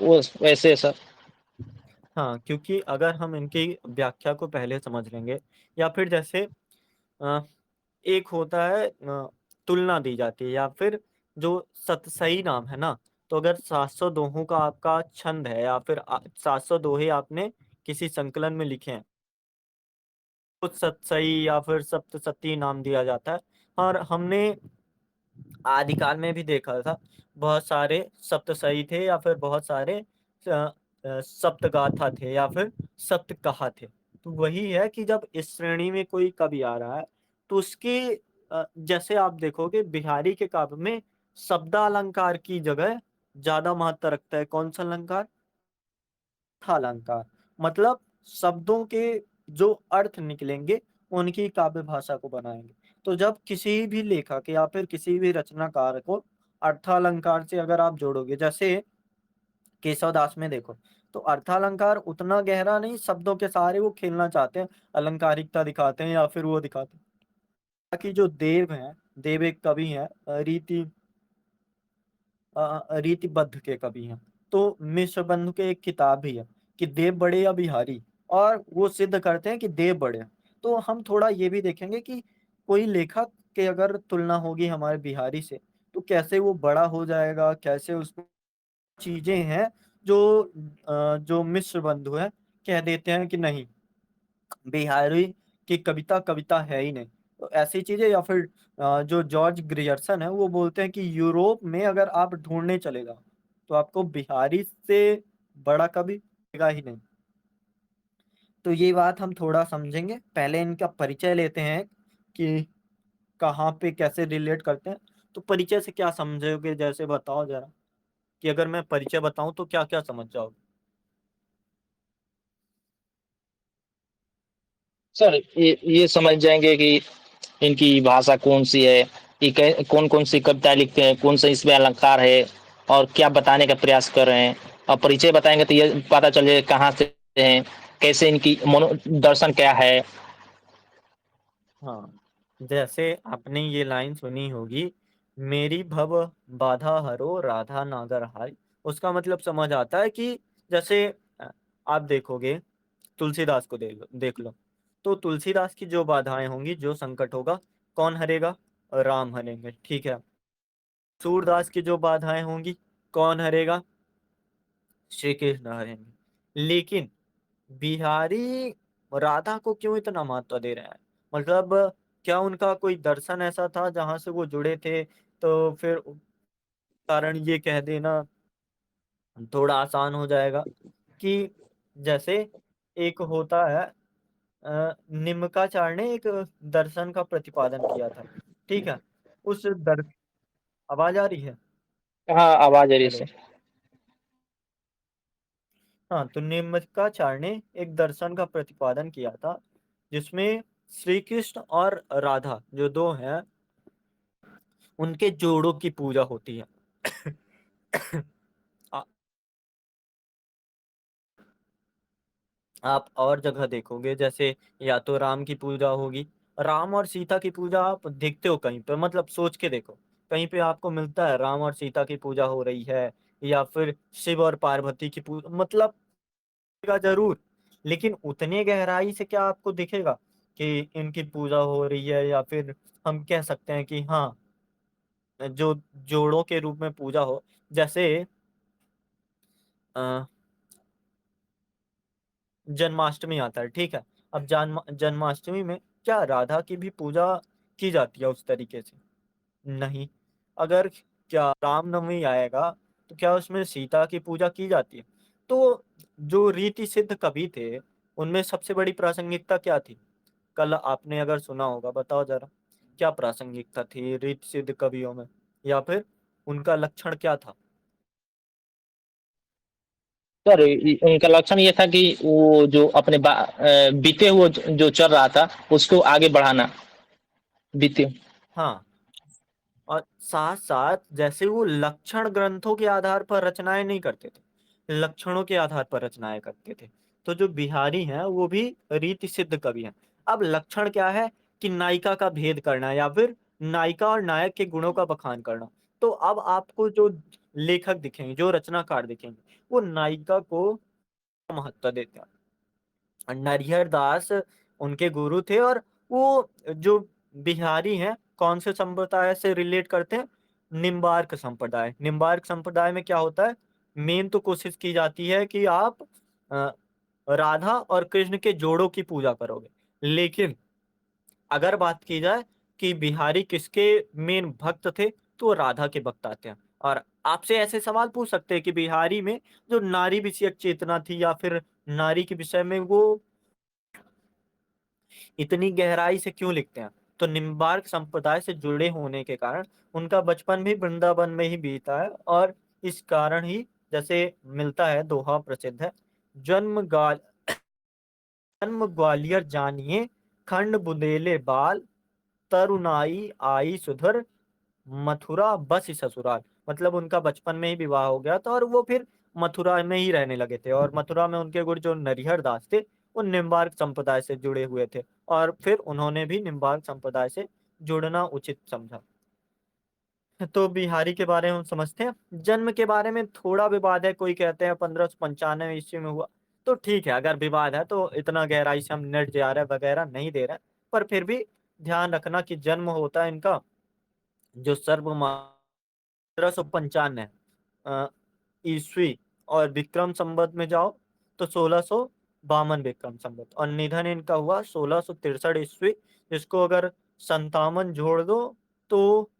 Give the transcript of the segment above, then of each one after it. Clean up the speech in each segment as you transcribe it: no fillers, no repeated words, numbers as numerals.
वो वैसे सर। हाँ, क्योंकि अगर हम इनकी व्याख्या को पहले समझ लेंगे, या फिर जैसे अ, एक होता है तुलना दी जाती है, या फिर जो सतसई नाम है ना, तो अगर 700 दोहों का आपका छंद है, या फिर 700 दोहे आपने किसी संकलन में लिखे हैं, कुछ सतसई या फिर सप्तसती नाम दिया जाता है। और हमने आदिकाल में भी देखा था, बहुत सारे सप्तसई थे, या फिर बहुत सारे सप्तगाथा थे, या फिर सप्तकहा थे। तो वही है कि जब इस श्रेणी में कोई कवि आ रहा है, तो उसके जैसे आप देखोगे बिहारी के काव्य में शब्दालंकार की जगह ज्यादा महत्व रखता है। कौन सा अलंकार? अलंकार। मतलब शब्दों के जो अर्थ निकलेंगे, उनकी काव्य भाषा को बनाएंगे। तो जब किसी भी लेखक या फिर किसी भी रचनाकार को अर्थालंकार से अगर आप जोड़ोगे, जैसे केशवदास में देखो, तो अर्थालंकार उतना गहरा नहीं, शब्दों के सहारे वो खेलना चाहते हैं, अलंकारिकता दिखाते हैं, या फिर वो दिखाते हैं। बाकी जो देव हैं, देव एक कवि हैं, रीतिबद्ध के कवि हैं। तो मिश्र बंधु के एक किताब भी है कि देव बड़े या बिहारी, और वो सिद्ध करते हैं कि देव बड़े हैं। तो हम थोड़ा ये भी देखेंगे कि कोई लेखक के अगर तुलना होगी हमारे बिहारी से, तो कैसे वो बड़ा हो जाएगा, कैसे उसमें चीजें हैं जो जो मिश्र बंधु है कह देते हैं कि नहीं, बिहारी की कविता कविता है ही नहीं। तो ऐसी चीजें, या फिर जो जॉर्ज ग्रियर्सन है वो बोलते हैं कि यूरोप में अगर आप ढूंढने चलेगा, तो आपको बिहारी से बड़ा कवि मिलेगा ही नहीं। तो ये बात हम थोड़ा समझेंगे, पहले इनका परिचय लेते हैं कि कहाँ पे कैसे रिलेट करते हैं। तो परिचय से क्या समझोगे, जैसे बताओ जरा, कि अगर मैं परिचय बताऊं तो क्या क्या समझ जाओगे? सर ये समझ जाएंगे कि इनकी भाषा कौन सी है, ये कौन कौन सी कविताएं लिखते हैं, कौन सा इसमें अलंकार है, और क्या बताने का प्रयास कर रहे हैं। और परिचय बताएंगे तो ये पता चल जाएगा कहाँ से हैं, कैसे इनकी मनो दर्शन क्या है। हाँ, जैसे आपने ये लाइन सुनी होगी, मेरी भव बाधा हरो राधा नागर हाय। उसका मतलब समझ आता है कि जैसे आप देखोगे, तुलसीदास को देख लो। तो तुलसीदास की जो बाधाएं होंगी, जो संकट होगा, कौन हरेगा? राम हरेंगे, ठीक है। सूरदास की जो बाधाएं होंगी, कौन हरेगा? श्री कृष्ण हरेंगे। लेकिन बिहारी राधा को क्यों इतना महत्व दे रहे हैं? मतलब क्या उनका कोई दर्शन ऐसा था जहां से वो जुड़े थे? तो फिर कारण ये कह देना थोड़ा आसान हो जाएगा कि जैसे एक होता है, निम्काचार्य ने एक दर्शन का प्रतिपादन किया था, ठीक है। उस दर आवाज आ रही है? हाँ, आवाज आ रही है हेलो। सर। हाँ, तो निम्काचार्य ने एक दर्शन का प्रतिपादन किया था, जिसमें श्री कृष्ण और राधा जो दो हैं, उनके जोड़ों की पूजा होती है। आ, आप और जगह देखोगे, जैसे या तो राम की पूजा होगी, राम और सीता की पूजा आप देखते हो कहीं पे, मतलब सोच के देखो, कहीं पे आपको मिलता है राम और सीता की पूजा हो रही है, या फिर शिव और पार्वती की पूजा, मतलब दिखेगा जरूर, लेकिन उतने गहराई से क्या आपको दिखेगा कि इनकी पूजा हो रही है, या फिर हम कह सकते हैं कि हाँ, जो जोड़ों के रूप में पूजा हो। जैसे अ, जन्माष्टमी आता है, ठीक है। अब जन्माष्टमी में क्या राधा की भी पूजा की जाती है उस तरीके से? नहीं। अगर क्या रामनवमी आएगा, तो क्या उसमें सीता की पूजा की जाती है? तो जो रीति सिद्ध कवि थे, उनमें सबसे बड़ी प्रासंगिकता क्या थी? कल आपने अगर सुना होगा, बताओ जरा, क्या प्रासंगिकता थी रीति सिद्ध कवियों में, या फिर उनका लक्षण क्या था? सर उनका लक्षण ये था कि वो जो अपने बीते हुए जो चल रहा था उसको आगे बढ़ाना। बीते। हाँ, और साथ साथ जैसे वो लक्षण ग्रंथों के आधार पर रचनाएं नहीं करते थे, लक्षणों के आधार पर रचनाएं करते थे। तो जो बिहारी हैं वो भी रीति सिद्ध कवि हैं। अब लक्षण क्या है? कि नायिका का भेद करना, या फिर नायिका और नायक के गुणों का बखान करना। तो अब आपको जो लेखक दिखेंगे, जो रचनाकार दिखेंगे, वो नायिका को महत्व देते हैं। नरिहर दास उनके गुरु थे, और वो जो बिहारी हैं कौन से संप्रदाय से रिलेट करते हैं? निम्बार्क संप्रदाय। निम्बार्क संप्रदाय में क्या होता है? मेन तो कोशिश की जाती है कि आप अ, राधा और कृष्ण के जोड़ों की पूजा करोगे, लेकिन अगर बात की जाए कि बिहारी किसके मेन भक्त थे, तो वो राधा के भक्त आते हैं। और आपसे ऐसे सवाल पूछ सकते हैं कि बिहारी में जो नारी विषयक चेतना थी, या फिर नारी के विषय में वो इतनी गहराई से क्यों लिखते हैं? तो निम्बार्क संप्रदाय से जुड़े होने के कारण उनका बचपन भी वृंदावन में ही बीता है, और इस कारण ही जैसे मिलता है, दोहा प्रसिद्ध है, जन्म गाल जन्म ग्वालियर जानिए, खंड बुंदेले बाल, तरुणाई आई सुधर, मथुरा बस ससुराल। मतलब उनका बचपन में ही विवाह हो गया था, और वो फिर मथुरा में ही रहने लगे थे, और मथुरा में उनके गुरु जो नरिहर दास थे, वो निम्बार्क संप्रदाय से जुड़े हुए थे, और फिर उन्होंने भी निम्बार्क संप्रदाय से जुड़ना उचित समझा। तो बिहारी के बारे में हम समझते हैं। जन्म के बारे में थोड़ा विवाद है, कोई कहते हैं 1595 ईस्वी में हुआ। तो ठीक है, अगर विवाद है तो इतना गहराई से हम नेट जा रहे वगैरह नहीं दे रहे हैं, पर फिर भी ध्यान रखना कि जन्म होता है इनका जो सर्व 1595 ईस्वी, और विक्रम संवत में जाओ तो 1652 विक्रम संवत, और निधन इनका हुआ 1663 ईस्वी, जिसको अगर 57 जोड़ दो तो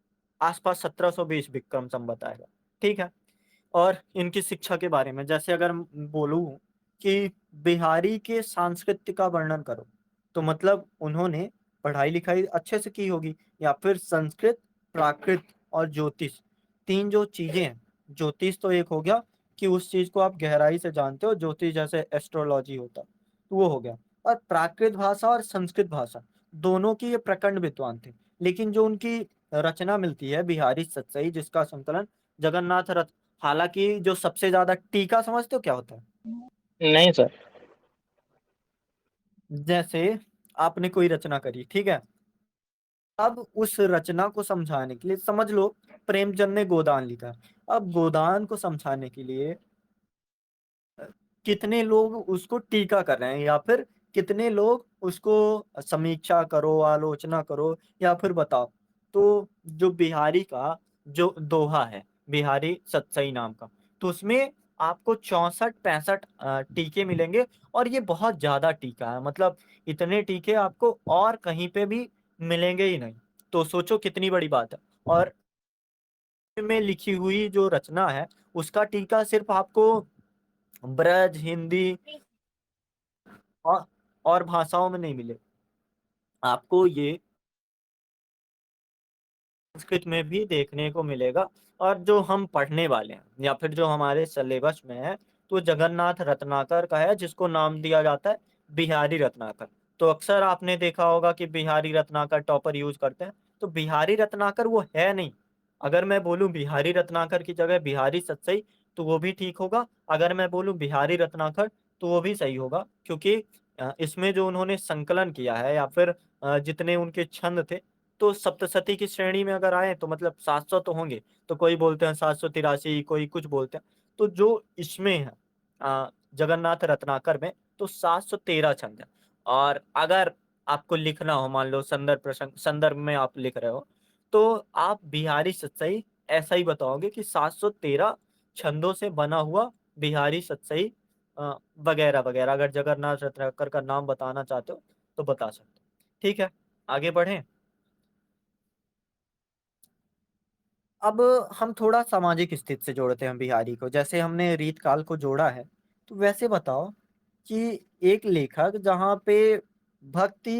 आसपास 1720 विक्रम संवत आएगा। ठीक है। और इनकी शिक्षा के बारे में जैसे अगर बोलूं कि बिहारी के सांस्कृतिक का वर्णन करो, तो मतलब उन्होंने पढ़ाई लिखाई अच्छे से की होगी, या फिर संस्कृत, प्राकृत और ज्योतिष, तीन जो चीजें हैं। ज्योतिष तो एक हो गया कि उस चीज को आप गहराई से जानते हो, ज्योतिष जैसे एस्ट्रोलॉजी होता, तो वो हो गया। और प्राकृत भाषा और संस्कृत भाषा, दोनों की ये प्रखंड विद्वान थे। लेकिन जो उनकी रचना मिलती है बिहारी सतसई, जिसका संकलन जगन्नाथ रथ, हालांकि जो सबसे ज्यादा टीका समझते हो क्या होता है? नहीं सर। जैसे आपने कोई रचना करी, ठीक है, अब उस रचना को समझाने के लिए समझ लो प्रेमचंद ने गोदान लिखा है। अब गोदान को समझाने के लिए कितने लोग उसको टीका कर रहे हैं, या फिर कितने लोग उसको समीक्षा करो, आलोचना करो, या फिर बताओ। तो जो बिहारी का जो दोहा है, बिहारी सतसई नाम का, तो उसमें आपको 64-65 टीके मिलेंगे, और ये बहुत ज्यादा टीका है, मतलब इतने टीके आपको और कहीं पे भी मिलेंगे ही नहीं। तो सोचो कितनी बड़ी बात है। और में लिखी हुई जो रचना है, उसका टीका सिर्फ आपको ब्रज, हिंदी और और भाषाओं में नहीं मिले, आपको ये संस्कृत में भी देखने को मिलेगा। और जो हम पढ़ने वाले हैं, या फिर जो हमारे सिलेबस में है, तो जगन्नाथ रत्नाकर का है, जिसको नाम दिया जाता है बिहारी रत्नाकर। तो अक्सर आपने देखा होगा कि बिहारी रत्नाकर टॉपर यूज करते हैं, तो बिहारी रत्नाकर वो है नहीं। अगर मैं बोलूं बिहारी रत्नाकर की जगह बिहारी सतसई, तो वो भी ठीक होगा। अगर मैं बोलूं बिहारी रत्नाकर, तो वो भी सही होगा, क्योंकि इसमें जो उन्होंने संकलन किया है, या फिर जितने उनके छंद थे, तो सप्तशती की श्रेणी में अगर आए तो मतलब 700 तो होंगे। तो कोई बोलते हैं 783, कोई कुछ बोलते हैं। तो जो इसमें है जगन्नाथ रत्नाकर में, तो 713 छंद है। और अगर आपको लिखना हो, मान लो संदर्भ प्रसंग संदर्भ में आप लिख रहे हो, तो आप बिहारी सतसई ऐसा ही बताओगे कि 713 छंदों से बना हुआ बिहारी सतसई वगैरह वगैरह। अगर जगन्नाथ रत्नाकर का नाम बताना चाहते हो तो बता सकते हो। ठीक है, आगे बढ़ें। अब हम थोड़ा सामाजिक स्थिति से जोड़ते हैं बिहारी को, जैसे हमने रीत काल को जोड़ा है। तो वैसे बताओ कि एक लेखक जहाँ पे भक्ति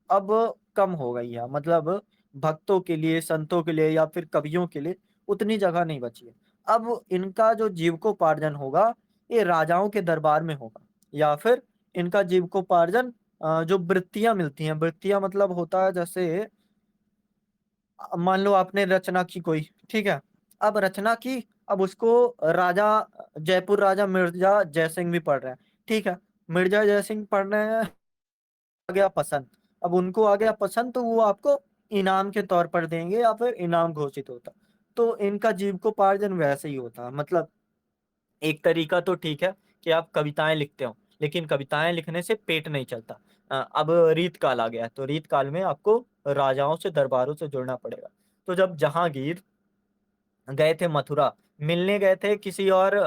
अब कम हो गई है, मतलब भक्तों के लिए, संतों के लिए, या फिर कवियों के लिए उतनी जगह नहीं बची है। अब इनका जो जीविकोपार्जन होगा, ये राजाओं के दरबार में होगा, या फिर इनका जीविकोपार्जन जो वृत्तियां मिलती हैं, वृत्तियां मतलब होता है जैसे मान लो आपने रचना की कोई, ठीक है, अब रचना की, अब उसको राजा, जयपुर राजा मिर्जा जयसिंह भी पढ़ रहे हैं, ठीक है, मिर्जा जयसिंह पढ़ रहे हैं, आ गया पसंद। अब उनको आ गया पसंद, तो वो आपको इनाम के तौर पर देंगे, या फिर इनाम घोषित होता। तो इनका जीविकोपार्जन वैसे ही होता है। मतलब एक तरीका तो ठीक है कि आप कविताएं लिखते हो, लेकिन कविताएं लिखने से पेट नहीं चलता। अब रीत काल आ गया है, तो रीत काल में आपको राजाओं से, दरबारों से जुड़ना पड़ेगा। तो जब जहांगीर गए थे मथुरा, मिलने गए थे किसी और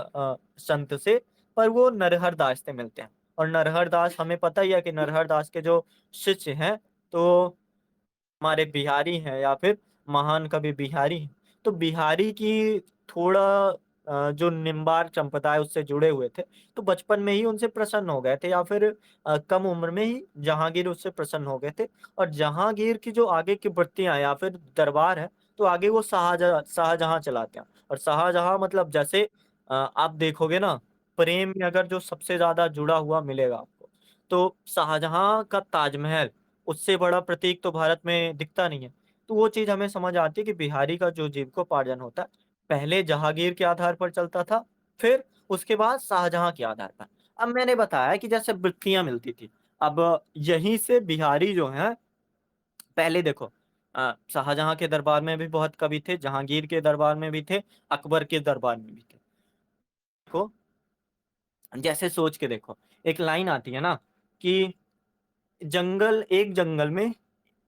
संत से, पर वो नरहर दास से मिलते हैं। और नरहर दास, हमें पता ही है कि नरहर दास के जो शिष्य हैं, तो हमारे बिहारी हैं, या फिर महान कवि बिहारी हैं। तो बिहारी की थोड़ा जो निम्बार चंपता है उससे जुड़े हुए थे, तो बचपन में ही उनसे प्रसन्न हो गए थे, या फिर कम उम्र में ही जहांगीर उससे प्रसन्न हो गए थे। और जहांगीर की जो आगे की वृत्तियां या फिर दरबार है, तो आगे वो शाहजहां चलाते हैं। और शाहजहां मतलब जैसे आप देखोगे ना, प्रेम में अगर जो सबसे ज्यादा जुड़ा हुआ मिलेगा आपको, तो शाहजहां का ताजमहल, उससे बड़ा प्रतीक तो भारत में दिखता नहीं है। तो वो चीज हमें समझ आती है कि बिहारी का जो जीविकोपार्जन होता है, पहले जहांगीर के आधार पर चलता था, फिर उसके बाद शाहजहां के आधार पर। अब मैंने बताया कि जैसे वृत्तियां मिलती थी, अब यहीं से बिहारी जो है, पहले देखो शाहजहां के दरबार में भी बहुत कवि थे, जहांगीर के दरबार में भी थे, अकबर के दरबार में भी थे। देखो, जैसे सोच के देखो, एक लाइन आती है ना कि एक जंगल में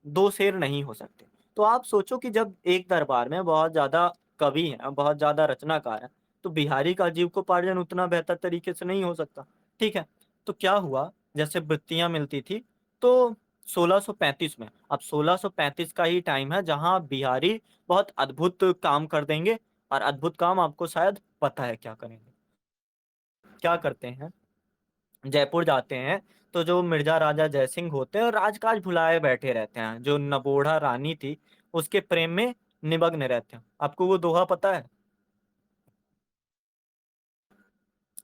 दो शेर नहीं हो सकते। तो आप सोचो कि जब एक दरबार में बहुत ज्यादा कवि हैं, बहुत ज्यादा रचनाकार हैं, तो बिहारी का जीविकोपार्जन उतना बेहतर तरीके से नहीं हो सकता। ठीक है, तो क्या हुआ, जैसे वृत्तियां मिलती थी, तो 1635 में, अब 1635 का ही टाइम है जहां बिहारी बहुत अद्भुत काम कर देंगे। और अद्भुत काम आपको शायद पता है क्या करेंगे। क्या करते हैं, जयपुर जाते हैं, तो जो मिर्जा राजा जयसिंह होते हैं, राजकाज भुलाए बैठे रहते हैं, जो नबोढ़ा रानी थी उसके प्रेम में निमग्न रहते हैं। आपको वो दोहा पता है?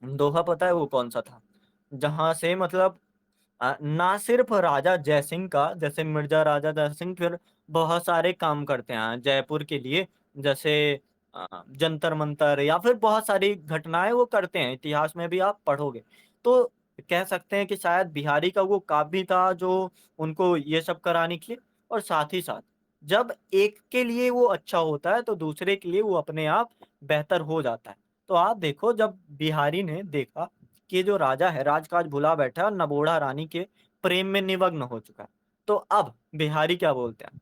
दोहा पता है वो कौन सा था, जहां से मतलब ना सिर्फ राजा जयसिंह का, जैसे मिर्जा राजा जयसिंह फिर बहुत सारे काम करते हैं जयपुर के लिए, जैसे जंतर मंतर, या फिर बहुत सारी घटनाएं वो करते हैं, इतिहास में भी आप पढ़ोगे। तो कह सकते हैं कि शायद बिहारी का वो काव्य था जो उनको ये सब कराने के लिए। और साथ ही साथ जब एक के लिए वो अच्छा होता है, तो दूसरे के लिए वो अपने आप बेहतर हो जाता है। तो आप देखो, जब बिहारी ने देखा कि ये जो राजा है राजकाज भुला बैठा है और नबोढ़ा रानी के प्रेम में निमग्न हो चुका है, तो अब बिहारी क्या बोलते हैं,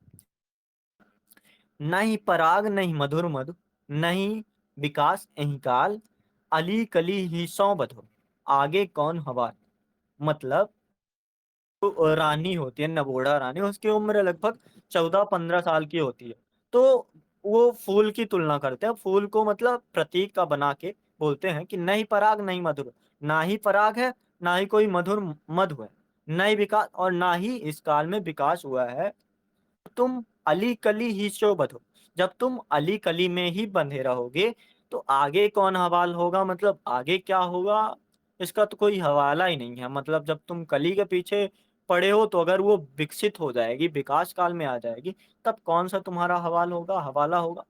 नहीं पराग नहीं मधुर मधु, नहीं विकास एहि काल, अली कली ही सौ बधो, आगे कौन हवा। मतलब जो रानी होती है, नबोढ़ा रानी, उसकी उम्र लगभग 14-15 साल की होती है। तो वो फूल की तुलना करते हैं, फूल को मतलब प्रतीक का बना के बोलते हैं कि नहीं पराग नहीं मधुर, ना ही पराग है, ना ही कोई मधुर मधु है, नहीं विकास, और ना ही इस काल में विकास हुआ है। तुम अली कली ही शो बधो, जब तुम अली कली में ही बंधे रहोगे, तो आगे कौन हवाल होगा, मतलब आगे क्या होगा, इसका तो कोई हवाला ही नहीं है। मतलब जब तुम कली के पीछे पड़े हो, तो अगर वो विकसित हो जाएगी, विकास काल में आ जाएगी, तब कौन सा तुम्हारा हवाल होगा, हवाला होगा,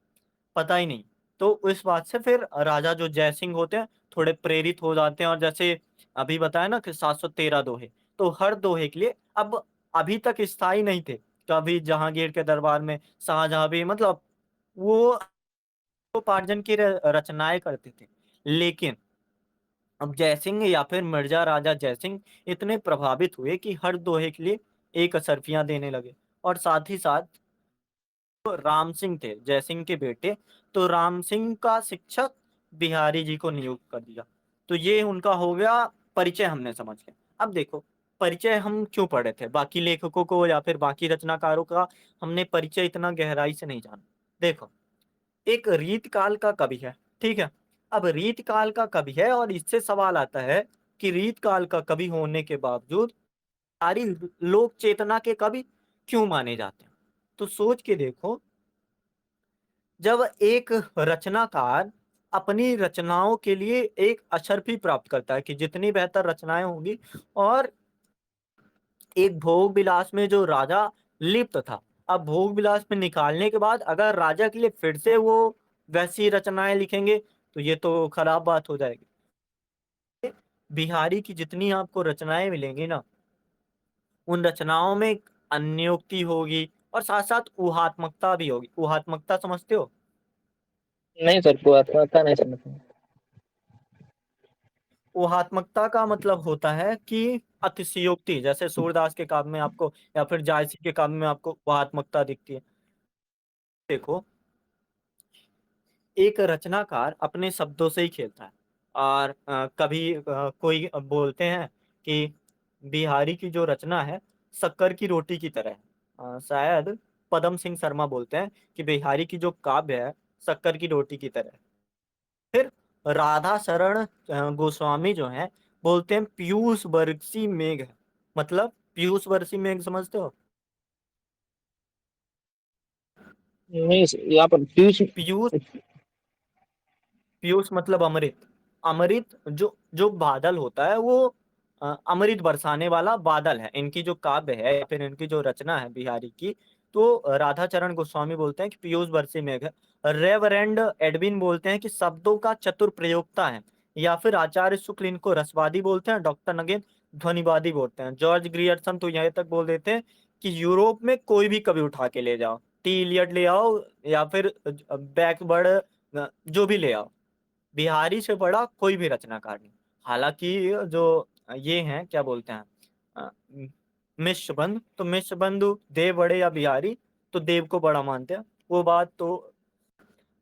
पता ही नहीं। तो इस बात से फिर राजा जो जयसिंह होते हैं, थोड़े प्रेरित हो जाते हैं। और जैसे अभी बताया ना कि 713 दोहे, तो हर दोहे के लिए, अब अभी तक स्थायी नहीं थे, कभी जहांगीर के दरबार में शाहजहां भी मतलब वो उपार्जन की रचनाएं करते थे। लेकिन अब जयसिंह या फिर मिर्जा राजा जयसिंह इतने प्रभावित हुए कि हर दोहे के लिए एक असरफियां देने लगे। और साथ ही साथ तो राम सिंह थे जयसिंह के बेटे, तो राम सिंह का शिक्षक बिहारी जी को नियुक्त कर दिया। तो ये उनका हो गया परिचय, हमने समझ गया। अब देखो, परिचय हम क्यों पढ़े थे, बाकी लेखकों को या फिर बाकी रचनाकारों का हमने परिचय इतना गहराई से नहीं जाना। देखो, एक रीत काल का कवि है, ठीक है। अब रीत काल का कवि है, और इससे सवाल आता है कि रीत काल का कवि होने के बावजूद सारी लोक चेतना के कवि क्यों माने जाते हैं। तो सोच के देखो, जब एक रचनाकार अपनी रचनाओं के लिए एक अशर्फी प्राप्त करता है कि जितनी बेहतर रचनाएं होंगी, और एक भोग विलास में जो राजा लिप्त था, अब भोग विलास में निकालने के बाद अगर राजा के लिए फिर से वो वैसी रचनाएं लिखेंगे, तो ये तो खराब बात हो जाएगी। बिहारी की जितनी आपको रचनाएं मिलेंगी ना, उन रचनाओं में अन्योक्ति होगी, और साथ साथ ऊहात्मकता भी होगी। ऊहात्मकता समझते हो? नहीं सर, को आता नहीं समझ। ऊहात्मकता का मतलब होता है कि अतिशयोक्ति, जैसे सूरदास के काव्य में आपको या फिर जायसी के काव्य में आपको ऊहात्मकता दिखती है। देखो, एक रचनाकार अपने शब्दों से ही खेलता है। और कभी कोई बोलते हैं कि बिहारी की जो रचना है शक्कर की रोटी की तरह है। शायद पदम सिंह शर्मा बोलते हैं कि बिहारी की जो काव्य है शक्कर की रोटी की तरह है। फिर राधा शरण गोस्वामी जो है बोलते हैं पीयूष बरसी मेघ है। मतलब पीयूष बरसी मेघ समझते हो? नहीं यहाँ पर पीयूष। पीयूष, पीयूष मतलब अमृत। अमृत जो जो बादल होता है वो अमृत बरसाने वाला बादल है। इनकी जो काव्य है या फिर इनकी जो रचना है बिहारी की, तो राधा चरण गोस्वामी बोलते हैं कि पीयूष बरसी मेघ है। रेवरेंड एडविन बोलते हैं कि शब्दों का चतुर प्रयोक्ता है। या फिर आचार्य शुक्ल इनको रसवादी बोलते हैं, डॉक्टर नगेन ध्वनिवादी बोलते हैं। जॉर्ज ग्रियर्सन तो यहीं तक बोल देते हैं कि यूरोप में कोई भी कवि उठा के ले जाओ, टी इलियट ले आओ या फिर बैकवर्ड जो भी ले आओ, बिहारी से बड़ा कोई भी रचनाकार नहीं। हालांकि जो ये हैं क्या बोलते हैं अ, मिश्रबंध, तो मिश्रबंधु देव बड़े या बिहारी, तो देव को बड़ा मानते हैं, वो बात तो।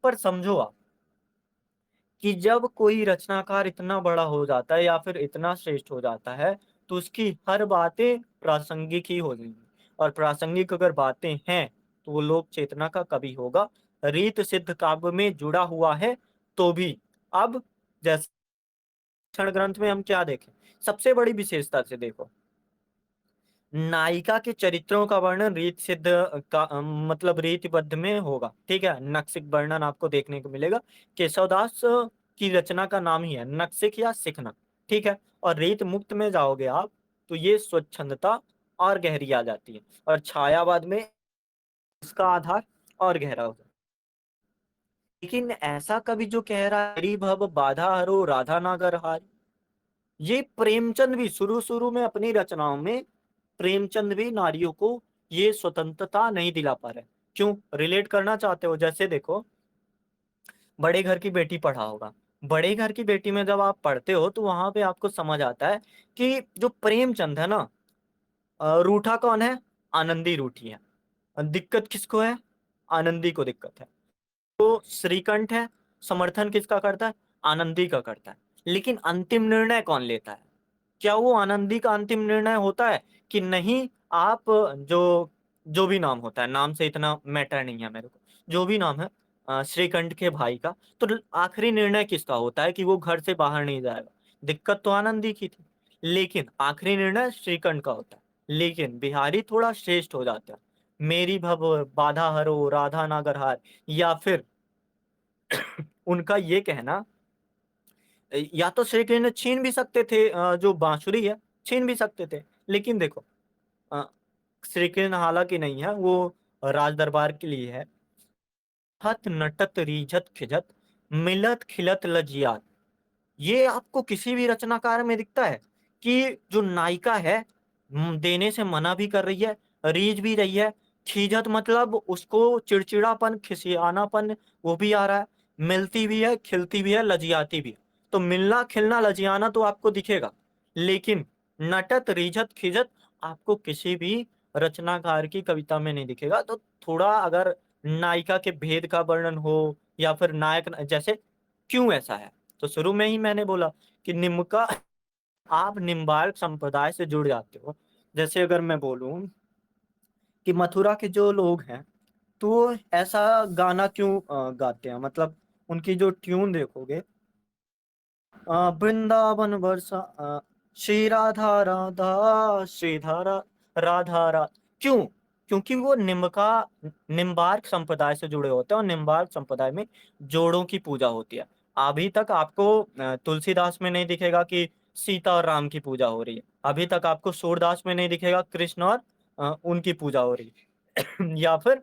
पर समझो आप कि जब कोई रचनाकार इतना बड़ा हो जाता है या फिर इतना श्रेष्ठ हो जाता है तो उसकी हर बातें प्रासंगिक ही हो जाएंगी। और प्रासंगिक अगर बातें हैं तो वो लोक चेतना का कवि होगा। रीत सिद्ध काव्य में जुड़ा हुआ है तो भी। अब जैसे क्षण ग्रंथ में हम क्या देखें, सबसे बड़ी विशेषता से देखो, नायिका के चरित्रों का वर्णन रीत सिद्ध का मतलब रीतिबद्ध में होगा। ठीक है, नक्सिक वर्णन आपको देखने को मिलेगा। केशवदास की रचना का नाम ही है नक्सिक या सिखनक। ठीक है, और रीत मुक्त में जाओगे आप तो ये स्वच्छंदता और गहरी आ जाती है, और छायावाद में इसका आधार और गहरा होगा। लेकिन ऐसा कवि जो कह रहा है हरि भव बाधा हरो राधा नागर हार, ये प्रेमचंद भी शुरू शुरू में अपनी रचनाओं में प्रेमचंद भी नारियों को ये स्वतंत्रता नहीं दिला पा रहे। क्यों? रिलेट करना चाहते हो? जैसे देखो, बड़े घर की बेटी पढ़ा होगा। बड़े घर की बेटी में जब आप पढ़ते हो तो वहां पे आपको समझ आता है कि जो प्रेमचंद है ना, रूठा कौन है? आनंदी रूठी है। दिक्कत किसको है? आनंदी को दिक्कत है। तो श्रीकंठ है, समर्थन किसका करता है? आनंदी का करता है। लेकिन अंतिम निर्णय कौन लेता है? क्या वो आनंदी का अंतिम निर्णय होता है कि नहीं? आप जो जो भी नाम होता है, नाम से इतना मैटर नहीं है मेरे को, जो भी नाम है श्रीकंठ के भाई का, तो आखिरी निर्णय किसका होता है कि वो घर से बाहर नहीं जाएगा? दिक्कत तो आनंदी की थी, लेकिन आखिरी निर्णय श्रीकंठ का होता है। लेकिन बिहारी थोड़ा श्रेष्ठ हो जाता है। मेरी भव बाधा हरो राधा नागर हार, या फिर उनका ये कहना, या तो श्री कृष्ण छीन भी सकते थे जो बांसुरी है, छीन भी सकते थे। लेकिन देखो, अ, श्री कृष्ण हालांकि नहीं है, वो राज दरबार के लिए है। हत नटत रीझत खिजत मिलत खिलत लजियात, ये आपको किसी भी रचनाकार में दिखता है कि जो नायिका है देने से मना भी कर रही है, रीझ भी रही है। खीजत मतलब उसको चिड़चिड़ापन खिसियानापन वो भी आ रहा है। मिलती भी है, खिलती भी है, लजियाती भी है। तो मिलना खिलना लजियाना तो आपको दिखेगा, लेकिन नटत रीझत खिजत आपको किसी भी रचनाकार की कविता में नहीं दिखेगा। तो थोड़ा अगर नायिका के भेद का वर्णन हो या फिर नायक, जैसे क्यों ऐसा है, तो शुरू में ही मैंने बोला कि निम्का, आप निम्बार्क संप्रदाय से जुड़ जाते हो। जैसे अगर मैं बोलूं कि मथुरा के जो लोग हैं तो वो ऐसा गाना क्यों गाते हैं, मतलब उनकी जो ट्यून देखोगे, वृंदावन वर्षा श्री राधा राधा श्रीधारा राधा राधा, क्यों? क्योंकि वो निम्बका निम्बार्क संप्रदाय से जुड़े होते हैं, और निम्बार्क संप्रदाय में जोड़ों की पूजा होती है। अभी तक आपको तुलसीदास में नहीं दिखेगा कि सीता और राम की पूजा हो रही है। अभी तक आपको सूरदास में नहीं दिखेगा कृष्ण और उनकी पूजा हो रही है। या फिर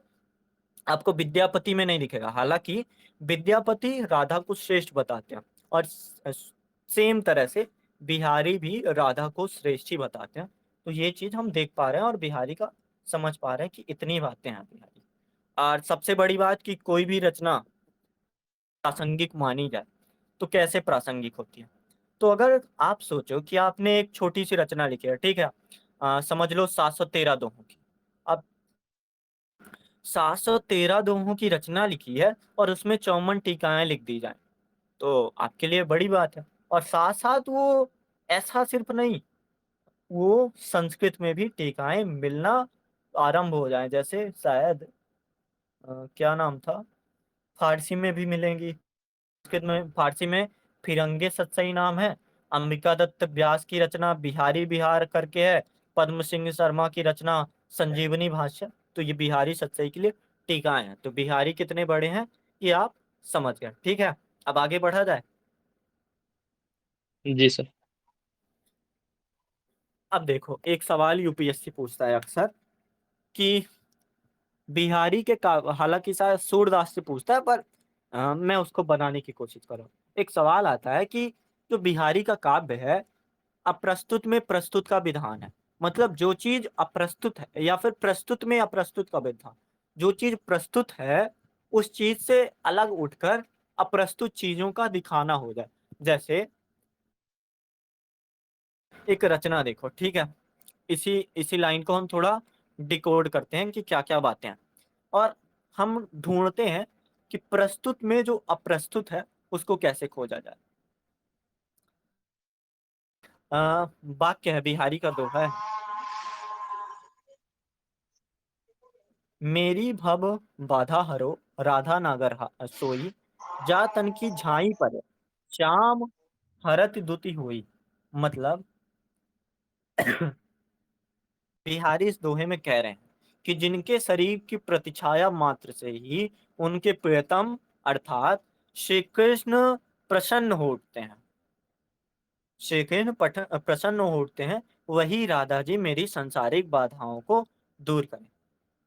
आपको विद्यापति में नहीं दिखेगा। हालांकि विद्यापति राधा को श्रेष्ठ बताते हैं, और सेम तरह से बिहारी भी राधा को श्रेष्ठ ही बताते हैं। तो ये चीज हम देख पा रहे हैं और बिहारी का समझ पा रहे हैं कि इतनी बातें हैं बिहारी। और सबसे बड़ी बात कि कोई भी रचना प्रासंगिक मानी जाए तो कैसे प्रासंगिक होती है। तो अगर आप सोचो कि आपने एक छोटी सी रचना लिखी है, ठीक है, समझ लो 713 दोहों की। अब 713 दोहों की रचना लिखी है और उसमें 54 टीकाएं लिख दी जाए तो आपके लिए बड़ी बात है। और साथ साथ वो ऐसा सिर्फ नहीं, वो संस्कृत में भी टीकाएं मिलना आरंभ हो जाए, जैसे शायद क्या नाम था, फारसी में भी मिलेंगी। संस्कृत में, फारसी में फिरंगे सत्सई नाम है। अंबिका दत्त व्यास की रचना बिहारी बिहार करके है। पद्म सिंह शर्मा की रचना संजीवनी भाष्य। तो ये बिहारी सत्सई के लिए टीकाएं हैं। तो बिहारी कितने बड़े हैं ये आप समझ गए, ठीक है। अब आगे बढ़ा जाए। जी सर। अब देखो, एक सवाल यूपीएससी पूछता है अक्सर कि बिहारी के का, हालांकि शायद सूरदास से पूछता है, पर मैं उसको बनाने की कोशिश कर रहा हूँ। एक सवाल आता है कि जो बिहारी का काव्य है, अप्रस्तुत में प्रस्तुत का विधान है। मतलब जो चीज अप्रस्तुत है या फिर प्रस्तुत में अप्रस्तुत का विधान, जो चीज प्रस्तुत है उस चीज से अलग उठकर अप्रस्तुत चीजों का दिखाना हो जाए। जैसे एक रचना देखो, ठीक है, इसी इसी लाइन को हम थोड़ा डिकोड करते हैं कि क्या क्या बातें हैं, और हम ढूंढते हैं कि प्रस्तुत में जो अप्रस्तुत है उसको कैसे खोजा जाए। वाक्य है, बिहारी का दोहा है। मेरी भव बाधा हरो, राधा नागर सोई, जा तन की झाई पर श्याम हरत दुति हुई। मतलब बिहारी इस दोहे में कह रहे हैं कि जिनके शरीर की प्रतिछाया मात्र से ही उनके प्रियतम अर्थात श्री कृष्ण प्रसन्न हो उठते हैं, श्री कृष्ण प्रसन्न हो उठते हैं, वही राधा जी मेरी संसारिक बाधाओं को दूर करें।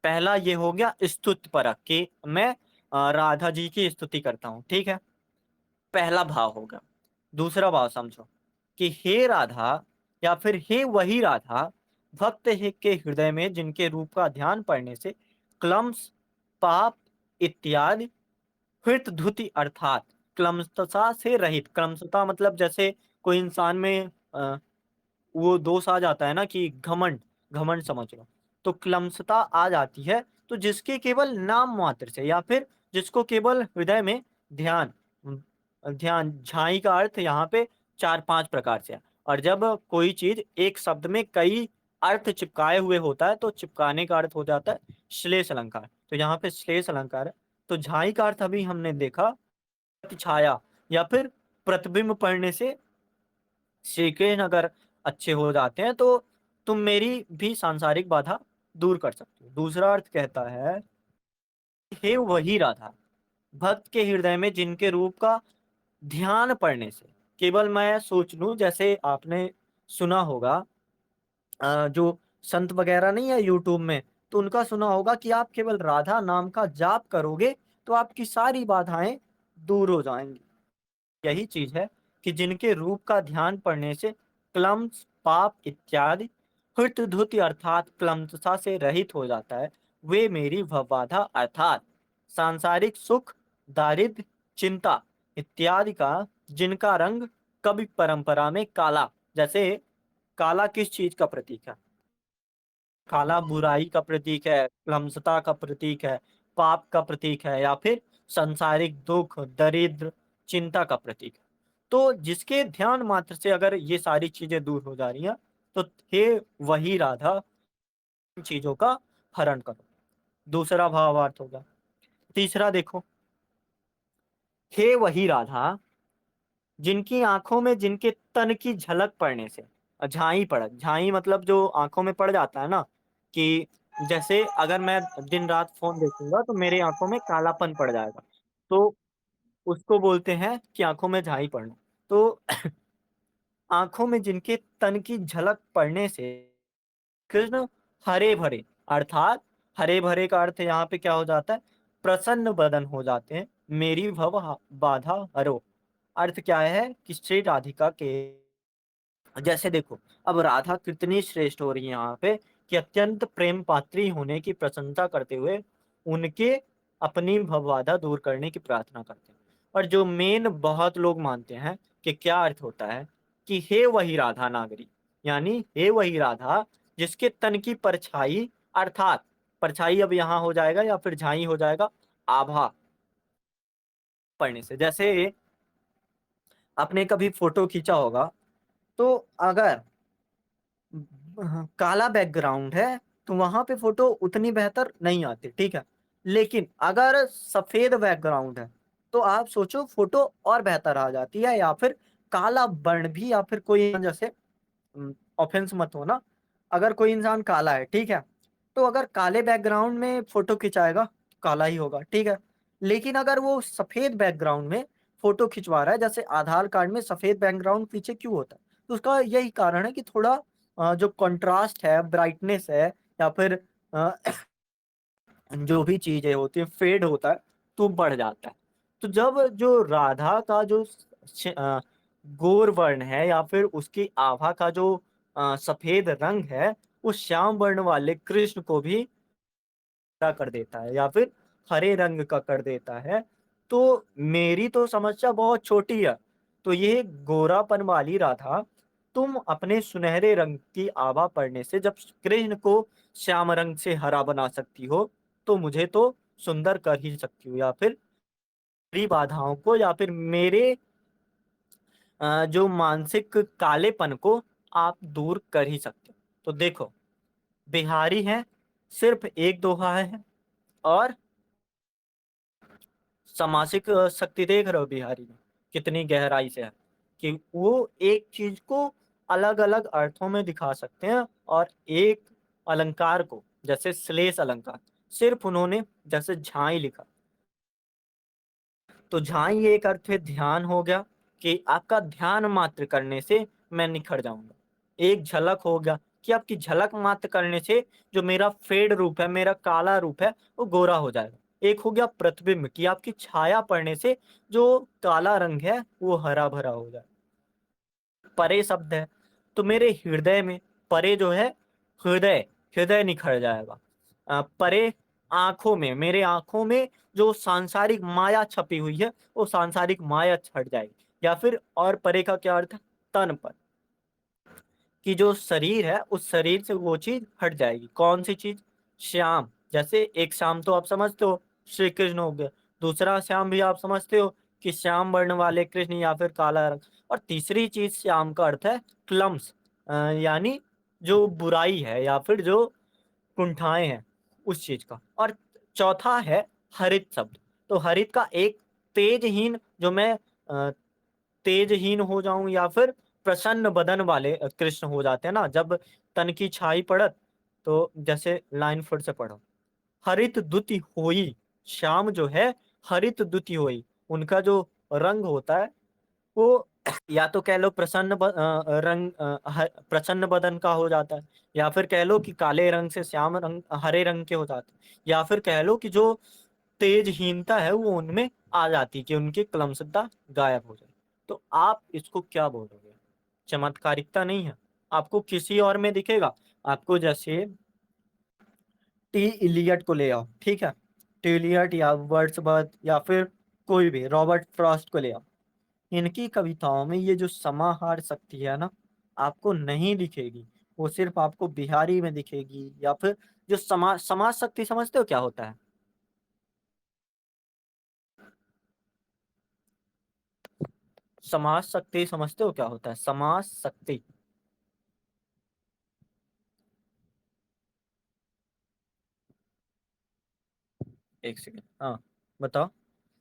पहला ये हो गया स्तुति परक कि मैं राधा जी की स्तुति करता हूँ, ठीक है, पहला भाव होगा। दूसरा भाव समझो कि हे राधा या फिर हे वही राधा, भक्त है के हृदय में जिनके रूप का ध्यान पड़ने से क्लम्स, पाप इत्यादि हृत धुति अर्थात क्लमशता से रहित। क्लमशता मतलब जैसे कोई इंसान में वो दोष आ जाता है ना कि घमंड, घमंड समझ लो, तो क्लमशता आ जाती है। तो जिसके केवल नाम मात्र से या फिर जिसको केवल हृदय में ध्यान, ध्यान, झाई का अर्थ यहाँ पे चार पांच प्रकार से है। और जब कोई चीज एक शब्द में कई अर्थ चिपकाए हुए होता है तो चिपकाने का अर्थ हो जाता है श्लेष अलंकार। तो यहाँ पे श्लेष अलंकार है। तो झाई का अर्थ अभी हमने देखा छाया या फिर प्रतिबिंब पढ़ने से शेखेन अगर अच्छे हो जाते हैं तो तुम मेरी भी सांसारिक बाधा दूर कर सकते हो। दूसरा अर्थ कहता है हे वही राधा, भक्त के हृदय में जिनके रूप का ध्यान पड़ने से, केवल मैं सोच लूं, जैसे आपने सुना होगा जो संत वगैरह नहीं है यूट्यूब में, तो उनका सुना होगा कि आप केवल राधा नाम का जाप करोगे तो आपकी सारी बाधाएं दूर हो जाएंगी। यही चीज है कि जिनके रूप का ध्यान पड़ने से क्लम्स, पाप इत्यादि हृत धुति अर्थात क्लमशता से रहित हो जाता है, वे मेरी भवबाधा अर्थात सांसारिक सुख, दारिद्र्य, चिंता इत्यादि का जिनका रंग कवि परंपरा में काला, जैसे काला किस चीज का प्रतीक है, काला बुराई का प्रतीक है, क्लमशता का प्रतीक है, पाप का प्रतीक है, या फिर संसारिक दुख, दरिद्र, चिंता का प्रतीक है। तो जिसके ध्यान मात्र से अगर ये सारी चीजें दूर हो जा रही हैं तो हे वही राधा, इन चीजों का हरण करो। दूसरा भावार्थ होगा। तीसरा देखो, हे वही राधा जिनकी आंखों में जिनके तन की झलक पड़ने से, झाई पड़, झाई मतलब जो आंखों में पड़ जाता है ना, कि जैसे अगर मैं दिन रात फोन देखूंगा तो मेरे आंखों में कालापन पड़ जाएगा, तो उसको बोलते हैं कि आंखों में झाई पड़ना। तो आंखों में जिनके तन की झलक पड़ने से कृष्ण हरे भरे, अर्थात हरे भरे का अर्थ यहाँ पे क्या हो जाता है, प्रसन्न बदन हो जाते हैं, मेरी भव बाधा हरो। अर्थ क्या है कि श्री राधिका के, जैसे देखो अब राधा कितनी श्रेष्ठ हो रही है यहाँ पे कि अत्यंत प्रेम पात्री होने की प्रशंसा करते हुए उनके अपनी भवबाधा दूर करने की प्रार्थना करते हैं। और जो मेन बहुत लोग मानते हैं कि क्या अर्थ होता है कि हे वही राधा नागरी, यानी हे वही राधा जिसके तन की परछाई, अर्थात परछाई अब यहाँ हो जाएगा या फिर झाई हो जाएगा आभा पड़ने से। जैसे आपने कभी फोटो खींचा होगा, तो अगर काला बैकग्राउंड है तो वहां पे फोटो उतनी बेहतर नहीं आती, ठीक है। लेकिन अगर सफेद बैकग्राउंड है तो आप सोचो फोटो और बेहतर आ जाती है। या फिर काला वर्ण भी, या फिर कोई जैसे ऑफेंस मत हो ना, अगर कोई इंसान काला है, ठीक है, तो अगर काले बैकग्राउंड में फोटो खिंचाएगा तो काला ही होगा, ठीक है। लेकिन अगर वो सफेद बैकग्राउंड में फोटो खिंचवा रहा है, जैसे आधार कार्ड में सफेद बैकग्राउंड पीछे क्यों होता है, तो उसका यही कारण है कि थोड़ा जो कंट्रास्ट है, ब्राइटनेस है, या फिर अ, जो भी चीजें होती है फेड होता है तो बढ़ जाता है। तो जब जो राधा का जो गोर वर्ण है या फिर उसकी आभा का जो सफेद रंग है, वो श्याम वर्ण वाले कृष्ण को भी हरा कर देता है या फिर हरे रंग का कर देता है। तो मेरी तो समस्या बहुत छोटी है। तो ये गोरापन वाली राधा, तुम अपने सुनहरे रंग की आभा पड़ने से जब कृष्ण को श्याम रंग से हरा बना सकती हो, तो मुझे तो सुंदर कर ही सकती हो, या फिर मेरी बाधाओं को या फिर मेरे जो मानसिक कालेपन को आप दूर कर ही सकते हो। तो देखो, बिहारी है, सिर्फ एक दोहा है, और सामाजिक शक्ति देख रहे हो बिहारी में कितनी गहराई से है, कि वो एक चीज को अलग अलग अर्थों में दिखा सकते हैं। और एक अलंकार को, जैसे श्लेष अलंकार, सिर्फ उन्होंने जैसे झाई लिखा, तो झाई एक अर्थ है ध्यान हो गया, कि आपका ध्यान मात्र करने से मैं निखर जाऊंगा। एक झलक हो गया, कि आपकी झलक मात्र करने से जो मेरा फेड रूप है, मेरा काला रूप है, वो गोरा हो जाएगा। एक हो गया प्रतिबिंब, कि आपकी छाया पड़ने से जो काला रंग है वो हरा भरा हो जाए। परे शब्द है, तो मेरे हृदय में, परे जो है हृदय, हृदय निखर जाएगा। परे आंखों में, मेरे आंखों में जो सांसारिक माया छपी हुई है वो सांसारिक माया छट जाएगी। या फिर और परे का क्या अर्थ है, तन पर, कि जो शरीर है उस शरीर से वो चीज हट जाएगी। कौन सी चीज, श्याम। जैसे एक श्याम तो आप समझते हो श्री कृष्ण हो गया, दूसरा श्याम भी आप समझते हो कि श्याम वर्ण वाले कृष्ण या फिर काला रंग। और तीसरी चीज श्याम का अर्थ है क्लम्स, यानी जो बुराई है या फिर जो कुंठाएं हैं उस चीज का। और चौथा है हरित शब्द। तो हरित का एक तेजहीन, जो मैं अ, तेजहीन हो जाऊं या फिर प्रसन्न बदन वाले कृष्ण हो जाते हैं ना, जब तन की छाई पड़त। तो जैसे लाइन फिर से पढ़ो, हरित द्युति होई, श्याम जो है हरित द्युति होई, उनका जो रंग होता है वो या तो कह लो प्रसन्न बदन का हो जाता है, या फिर कह लो कि काले रंग से श्याम रंग, हरे रंग के हो जाते हैं, या फिर कह लो कि जो तेजहीनता है वो उनमें आ जाती है, कि उनकी कलमशता गायब हो जाए। तो आप इसको क्या बोलोगे, चमत्कारिकता नहीं है? आपको किसी और में दिखेगा? आपको जैसे टी इलियट को ले आओ, ठीक है, टी इलियट या वर्ड्सवर्थ या फिर कोई भी रॉबर्ट फ्रॉस्ट को ले आओ, इनकी कविताओं में ये जो समाहार शक्ति है ना, आपको नहीं दिखेगी। वो सिर्फ आपको बिहारी में दिखेगी। या फिर जो समाज समाज शक्ति, समझते हो क्या होता है? समाज शक्ति समझते हो क्या होता है, समाज शक्ति? एक सेकेंड, हाँ, बताओ।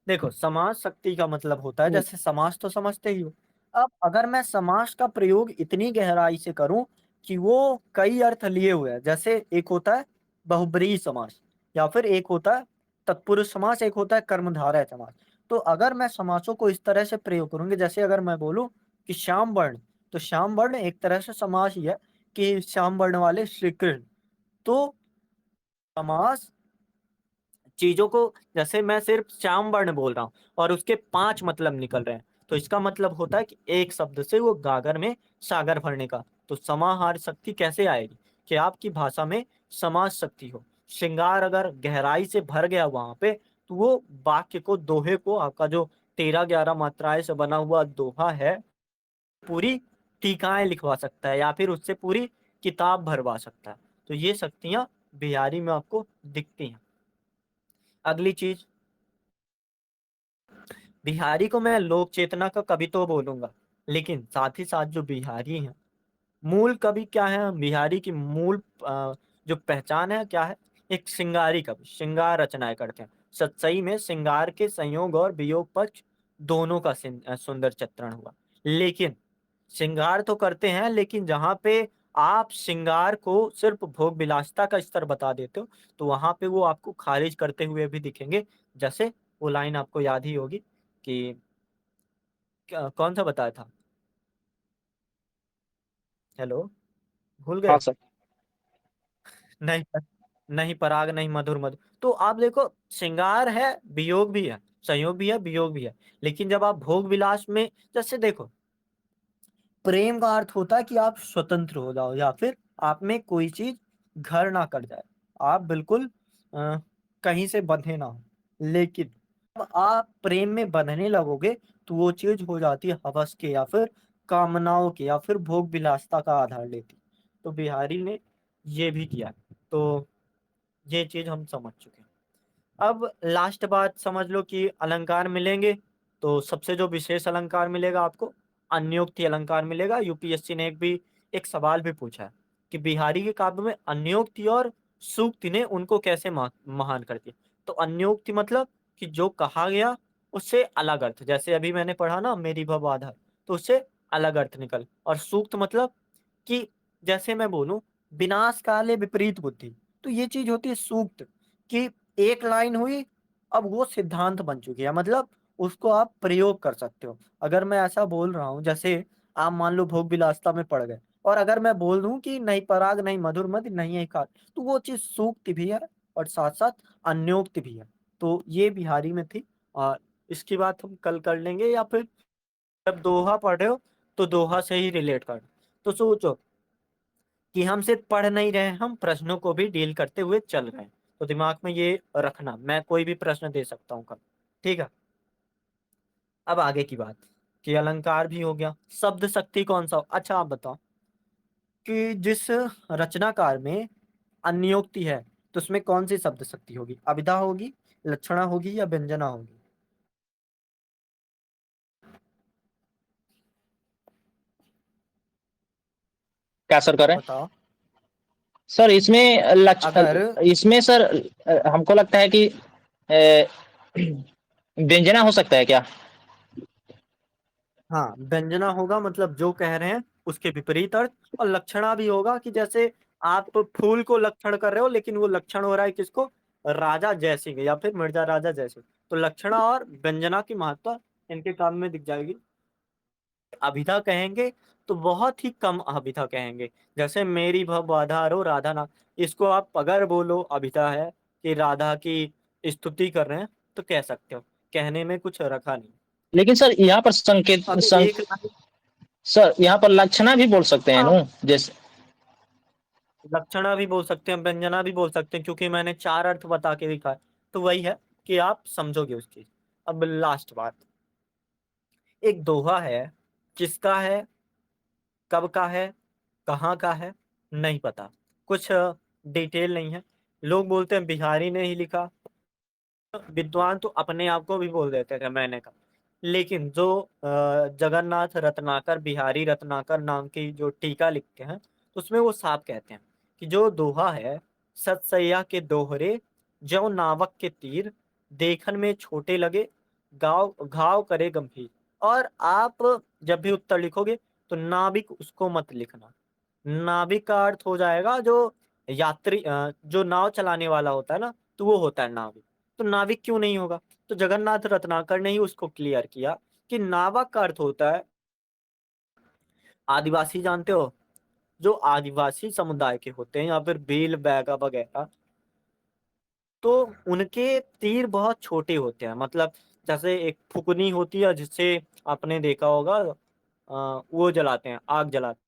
देखो, समाज शक्ति का मतलब होता है, जैसे समाज तो समझते ही हो। अब अगर मैं समाज का प्रयोग इतनी गहराई से करूं कि वो कई अर्थ लिए हुए हैं, जैसे एक होता है बहुब्रीहि समास, या फिर एक होता है तत्पुरुष समास, एक होता है कर्मधारय समास। तो अगर मैं समासों को इस तरह से प्रयोग करूंगी, जैसे अगर मैं बोलूं कि श्याम वर्ण, तो श्याम वर्ण एक तरह से समास ही है, कि श्याम वर्ण वाले श्री कृष्ण। तो समास चीजों को, जैसे मैं सिर्फ श्याम वर्ण बोल रहा हूँ और उसके पांच मतलब निकल रहे हैं, तो इसका मतलब होता है कि एक शब्द से वो गागर में सागर भरने का। तो समाहार शक्ति कैसे आएगी, कि आपकी भाषा में समाज शक्ति हो, श्रृंगार अगर गहराई से भर गया वहां पे, तो वो वाक्य को, दोहे को, आपका जो 13-11 मात्राएं से बना हुआ दोहा है, पूरी टीकाएं लिखवा सकता है या फिर उससे पूरी किताब भरवा सकता है। तो ये शक्तियां बिहारी में आपको दिखती हैं। अगली चीज, बिहारी को मैं लोक चेतना का कवि तो बोलूंगा, लेकिन साथ ही साथ जो बिहारी हैं, मूल कवि क्या है बिहारी की मूल जो पहचान है क्या है, एक श्रृंगारी कवि, श्रृंगार रचनाएं करते हैं। सतसई में श्रृंगार के संयोग और वियोग पक्ष दोनों का सुंदर चित्रण हुआ। लेकिन श्रृंगार तो करते हैं, लेकिन जहां पे आप श्रृंगार को सिर्फ भोग विलासिता का स्तर बता देते हो, तो वहां पे वो आपको खारिज करते हुए भी दिखेंगे। जैसे वो लाइन आपको याद ही होगी कि कौन सा बताया था, हेलो, भूल हाँ गए? सर। नहीं, नहीं पराग, नहीं मधुर मधुर। तो आप देखो, श्रृंगार है, वियोग भी है, संयोग भी है, वियोग भी है। लेकिन जब आप भोग विलास में, जैसे देखो, प्रेम का अर्थ होता है कि आप स्वतंत्र हो जाओ या फिर आप में कोई चीज घर ना कर जाए, आप बिल्कुल कहीं से बंधे ना हो। लेकिन जब आप प्रेम में बंधने लगोगे तो वो चीज हो जाती है हवस के या फिर कामनाओं के या फिर भोग विलासिता का आधार लेती। तो बिहारी ने ये भी किया। तो ये चीज हम समझ चुके हैं। अब लास्ट बात समझ लो कि अलंकार मिलेंगे, तो सबसे जो विशेष अलंकार मिलेगा आपको, अन्योक्ति अलंकार मिलेगा। यूपीएससी ने एक सवाल भी पूछा है कि बिहारी के काव्य में अन्योक्ति और सूक्ति ने उनको कैसे महान कर दिया। तो अन्योक्ति मतलब कि जो कहा गया उससे अलग अर्थ, जैसे अभी मैंने पढ़ा ना मेरी भव आधार, तो उससे अलग अर्थ निकल। और सूक्त मतलब कि जैसे मैं बोलूं विनाश काले विपरीत बुद्धि, तो ये चीज होती है सूक्त, कि एक लाइन हुई, अब वो सिद्धांत बन चुकी है, मतलब उसको आप प्रयोग कर सकते हो। अगर मैं ऐसा बोल रहा हूँ, जैसे आप मान लो भोग विलासिता में पड़ गए, और अगर मैं बोल दूं कि नहीं पराग, नहीं मधुर मद, नहीं है काल, तो वो चीज सूक्त भी है और साथ साथ अन्योक्त भी है। तो ये बिहारी में थी। और इसकी बात हम कल कर लेंगे, या फिर जब दोहा पढ़ रहे हो तो दोहा से ही रिलेट कर। तो सोचो कि हम सिर्फ पढ़ नहीं रहे, हम प्रश्नों को भी डील करते हुए चल रहे हैं। तो दिमाग में ये रखना, मैं कोई भी प्रश्न दे सकता हूँ कल। ठीक है। अब आगे की बात, कि अलंकार भी हो गया, शब्द शक्ति कौन सा अच्छा आप बताओ, कि जिस रचनाकार में अन्योक्ति है तो उसमें कौन सी शब्द शक्ति होगी, अभिधा होगी, लक्षणा होगी, या व्यंजना होगी? क्या सर करें? बताओ। सर इसमें अगर, इसमें सर हमको लगता है कि व्यंजना हो सकता है क्या? हाँ, व्यंजना होगा, मतलब जो कह रहे हैं उसके विपरीत अर्थ। और लक्षणा भी होगा, कि जैसे आप फूल को लक्षण कर रहे हो, लेकिन वो लक्षण हो रहा है किसको, राजा जयसिंह या फिर मिर्जा राजा जयसिंह। तो लक्षणा और व्यंजना की महत्ता इनके काम में दिख जाएगी। अभिधा कहेंगे तो बहुत ही कम अभिधा कहेंगे, जैसे मेरी भव आधार हो राधा ना, इसको आप अगर बोलो अभिधा है कि राधा की स्तुति कर रहे हैं, तो कह सकते हो, कहने में कुछ रखा नहीं। लेकिन सर यहाँ पर संकेत अब एक लाइन, सर यहाँ पर लक्षणा भी बोल सकते हैं हाँ, नो जैसे। लक्षणा भी बोल सकते हैं, व्यंजना भी बोल सकते हैं, क्योंकि मैंने चार अर्थ बता के दिखा है। तो वही है कि आप समझोगे उस चीज। अब लास्ट बात, एक दोहा है, किसका है, कब का है, कहाँ का है, नहीं पता, कुछ डिटेल नहीं है। लोग बोलते हैं बिहारी ने ही लिखा, विद्वान तो अपने आप को भी बोल देते थे मैंने कहा। लेकिन जो जगन्नाथ रत्नाकर, बिहारी रत्नाकर नाम की जो टीका लिखते हैं, उसमें वो साफ कहते हैं कि जो दोहा है, सतसैया के दोहरे, ज्यों नावक के तीर, देखन में छोटे लगे, गाव घाव करे गंभीर। और आप जब भी उत्तर लिखोगे तो नाविक उसको मत लिखना। नाविक का अर्थ हो जाएगा जो यात्री, जो नाव चलाने वाला होता है ना, तो वो होता है नाविक। तो नाविक क्यों नहीं होगा? तो जगन्नाथ रत्नाकर ने ही उसको क्लियर किया कि नावक का अर्थ होता है आदिवासी, जानते हो, जो आदिवासी समुदाय के होते हैं या फिर भील बैगा वगैरह, तो उनके तीर बहुत छोटे होते हैं। मतलब जैसे एक फुकनी होती है जिससे आपने देखा होगा, वो जलाते हैं, आग जलाते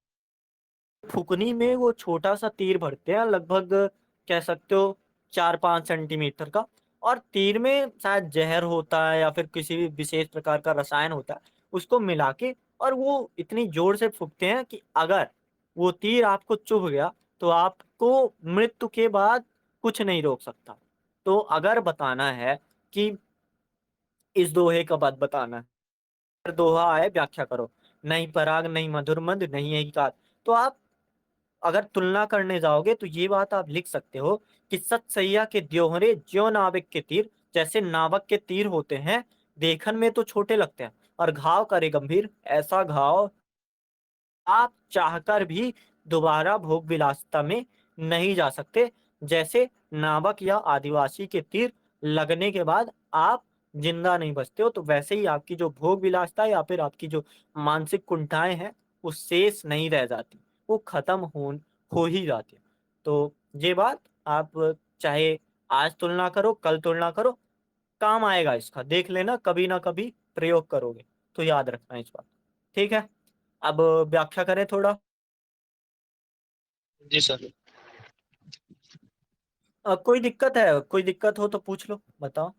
हैं, फुकनी में वो छोटा सा तीर भरते हैं, लगभग कह सकते हो 4-5 सेंटीमीटर का। और तीर में शायद जहर होता है या फिर किसी भी विशेष प्रकार का रसायन होता है, उसको मिला के और वो इतनी जोर से फूँकते हैं कि अगर वो तीर आपको चुभ गया, तो आपको मृत्यु के बाद कुछ नहीं रोक सकता। तो अगर बताना है कि इस दोहे का बात बताना है, अगर दोहा आए व्याख्या करो, नहीं पराग नहीं मधुर मंद नहीं यही कात। तो आप अगर तुलना करने जाओगे तो ये बात आप लिख सकते हो कि सत सैया के द्योहरे ज्यों नाविक के तीर, जैसे नावक के तीर होते हैं, देखन में तो छोटे लगते हैं और घाव करे गंभीर, ऐसा घाव आप चाहकर भी दोबारा भोग विलासिता में नहीं जा सकते। जैसे नावक या आदिवासी के तीर लगने के बाद आप जिंदा नहीं बचते हो, तो वैसे ही आपकी जो भोग विलासिता या फिर आपकी जो मानसिक कुंठाएं हैं, वो शेष नहीं रह जाती, वो खत्म हो ही जाती है। तो ये बात आप चाहे आज तुलना करो, कल तुलना करो, काम आएगा इसका, देख लेना कभी ना कभी प्रयोग करोगे, तो याद रखना इस बात। ठीक है, अब व्याख्या करें थोड़ा। जी सर। कोई दिक्कत है, कोई दिक्कत हो तो पूछ लो, बताओ।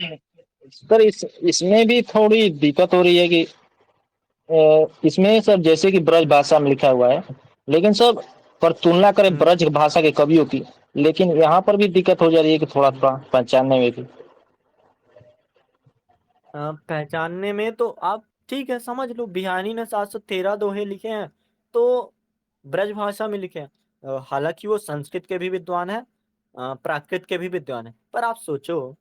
सर इसमें भी थोड़ी दिक्कत हो रही है कि इसमें सर जैसे कि ब्रज भाषा में लिखा हुआ है, लेकिन सर पर तुलना करें हम्म ब्रज भाषा के कवियों की, लेकिन यहाँ पर भी दिक्कत हो जा रही है कि थोड़ा थोड़ा पहचानने में भी। पहचानने में तो आप ठीक है समझ लो, बिहारी ने 713 दोहे लिखे हैं, तो ब्रज भाषा में लिखे हैं। हालांकि वो संस्कृत के भी विद्वान है, प्राकृत के भी विद्वान है, पर आप सोचो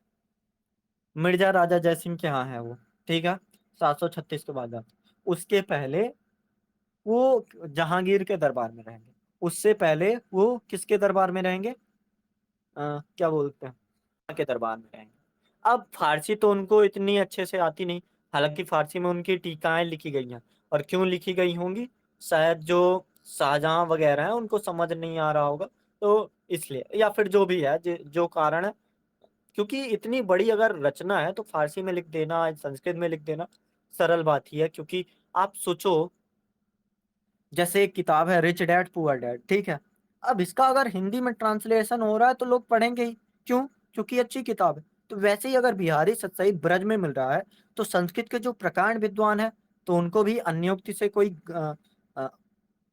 मिर्जा राजा जयसिंह के यहाँ है वो, ठीक है, 736 के बाद उसके पहले वो जहांगीर के दरबार में रहेंगे, उससे पहले वो किसके दरबार में रहेंगे, क्या बोलते हैं, के दरबार में रहेंगे। अब फारसी तो उनको इतनी अच्छे से आती नहीं, हालांकि फारसी में उनकी टीकाएं लिखी गई हैं, और क्यों लिखी गई होंगी, शायद जो शाहजहां वगैरह हैं उनको समझ नहीं आ रहा होगा, तो इसलिए, या फिर जो भी है जो कारण है, क्योंकि इतनी बड़ी अगर रचना है तो फारसी में लिख देना, संस्कृत में लिख देना सरल बात ही है। क्योंकि आप सोचो, जैसे एक किताब है रिच डैड पुअर डैड, ठीक है, अब इसका अगर हिंदी में ट्रांसलेशन हो रहा है तो लोग पढ़ेंगे ही, क्यों, क्योंकि अच्छी किताब है। तो वैसे ही अगर बिहारी सतसई ब्रज में मिल रहा है, तो संस्कृत के जो प्रकांड विद्वान है, तो उनको भी अन्योक्ति से कोई अ,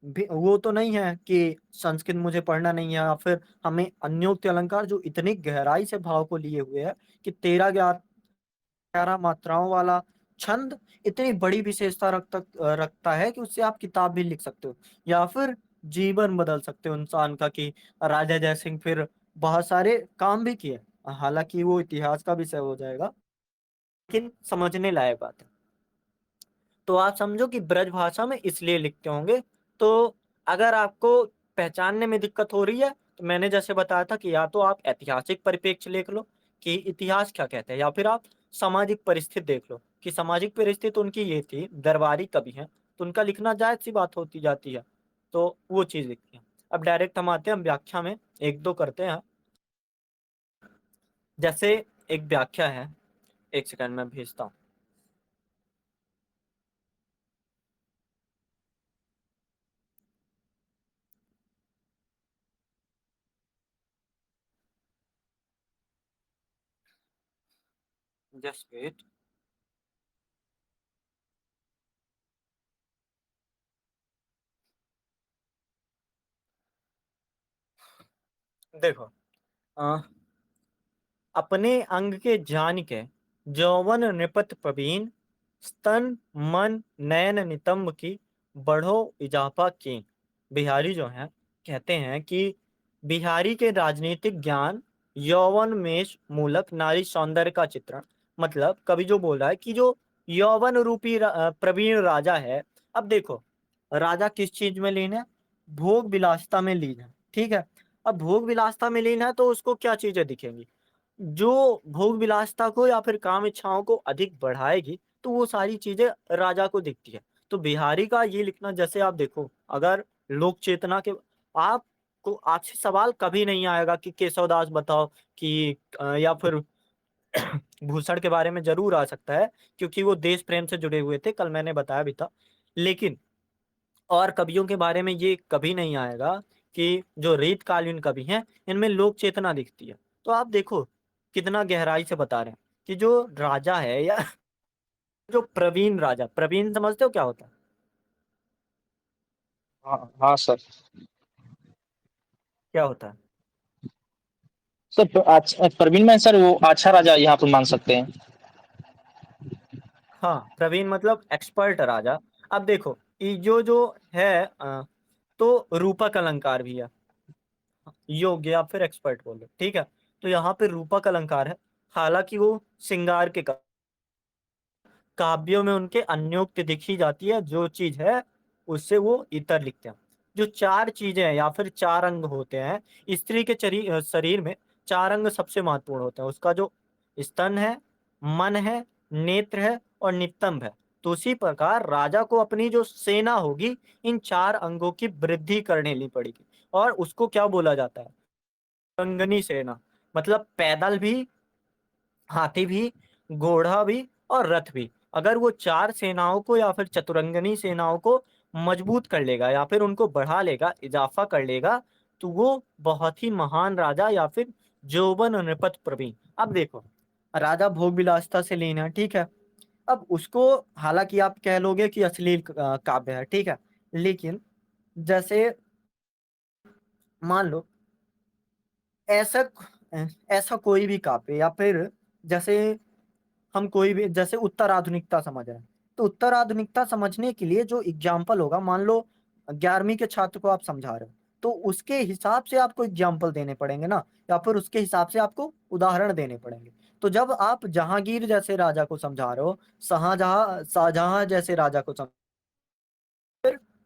वो तो नहीं है कि संस्कृत मुझे पढ़ना नहीं है, या फिर हमें अन्योक्ति अलंकार जो इतनी गहराई से भाव को लिए हुए है कि 13-11 मात्राओं वाला छंद इतनी बड़ी विशेषता रखता है कि उससे आप किताब भी लिख सकते हो, या फिर जीवन बदल सकते हो इंसान का, कि राजा जयसिंह फिर बहुत सारे काम भी किए। हालांकि वो इतिहास का विषय हो जाएगा, लेकिन समझने लायक बात है। तो आप समझो कि ब्रज भाषा में इसलिए लिखते होंगे। तो अगर आपको पहचानने में दिक्कत हो रही है, तो मैंने जैसे बताया था कि या तो आप ऐतिहासिक परिप्रेक्ष्य लिख लो कि इतिहास क्या कहते हैं, या फिर आप सामाजिक परिस्थिति देख लो कि सामाजिक परिस्थिति उनकी ये थी, दरबारी कवि हैं, तो उनका लिखना जायज सी बात होती जाती है, तो वो चीज लिखती है। अब डायरेक्ट हम आते हैं, हम व्याख्या में एक दो करते हैं। जैसे एक व्याख्या है, एक सेकंड में भेजता हूँ। Just wait. देखो, अपने अंग के जान के जौवन नृपत प्रवीण, स्तन मन नयन नितंब की बढ़ो इजाफा की। बिहारी जो है कहते हैं कि बिहारी के राजनीतिक ज्ञान यौवन मेष मूलक नारी सौंदर्य का चित्रण, मतलब कवि जो बोल रहा है कि जो यौवन रूपी प्रवीण राजा है। अब देखो, राजा किस चीज में लीन है, भोग विलासिता में लीन है, ठीक है। अब भोग विलासिता में लीन है तो उसको क्या चीजें दिखेंगी, जो भोग विलासिता को या फिर काम इच्छाओं को अधिक बढ़ाएगी, तो वो सारी चीजें राजा को दिखती है। तो बिहारी का ये लिखना, जैसे आप देखो, अगर लोक चेतना के, आपको आपसे सवाल कभी नहीं आएगा कि केशव दास बताओ कि या फिर भूषण के बारे में जरूर आ सकता है, क्योंकि वो देश प्रेम से जुड़े हुए थे, कल मैंने बताया भी था। लेकिन और कवियों के बारे में ये कभी नहीं आएगा कि जो रीतकालीन कवि हैं इनमें लोक चेतना दिखती है। तो आप देखो कितना गहराई से बता रहे हैं कि जो राजा है या जो प्रवीण राजा, प्रवीण समझते हो क्या होता है? हाँ हाँ सर। क्या होता है? सर प्रवीण में सर वो अच्छा राजा यहाँ पर मान सकते हैं। हाँ, प्रवीण मतलब एक्सपर्ट राजा। अब देखो ये जो है तो रूपक अलंकार भी है, योग्य या फिर एक्सपर्ट बोलो, ठीक है। तो यहाँ पे रूपक अलंकार है, हालांकि वो श्रृंगार के काव्यों में उनके अन्योक्ति दिखी जाती है, जो चीज है उससे वो इतर लिखते हैं। जो चार चीजें हैं या फिर चार अंग होते हैं, स्त्री के शरीर में चार अंग सबसे महत्वपूर्ण होते हैं। उसका जो स्तन है, मन है, नेत्र है और नितंब है। तो उसी प्रकार राजा को अपनी जो सेना होगी इन चार अंगों की वृद्धि करने ली पड़ेगी। और उसको क्या बोला जाता है? रंगनी सेना। मतलब पैदल भी, हाथी भी, घोड़ा भी और रथ भी। अगर वो चार सेनाओं को या फिर चतुरंगनी सेनाओं को मजबूत कर लेगा या फिर उनको बढ़ा लेगा, इजाफा कर लेगा, तो वो बहुत ही महान राजा या फिर जोबन और नृपत प्रवीण। अब देखो राजा भोग विलासिता से लीन है, ठीक है। अब उसको हालांकि आप कह लोगे कि अश्लील काव्य है, ठीक है, लेकिन जैसे मान लो ऐसा ऐसा कोई भी काव्य या फिर जैसे हम कोई भी जैसे उत्तर आधुनिकता समझ रहे हैं, तो उत्तर आधुनिकता समझने के लिए जो एग्जाम्पल होगा, मान लो 11वीं के छात्र को आप समझा रहे हो, तो उसके हिसाब से आपको एग्जाम्पल देने पड़ेंगे ना, या फिर उसके हिसाब से आपको उदाहरण देने पड़ेंगे। तो जब आप जहांगीर जैसे राजा को समझा रहे हो, शाहजहां जैसे राजा को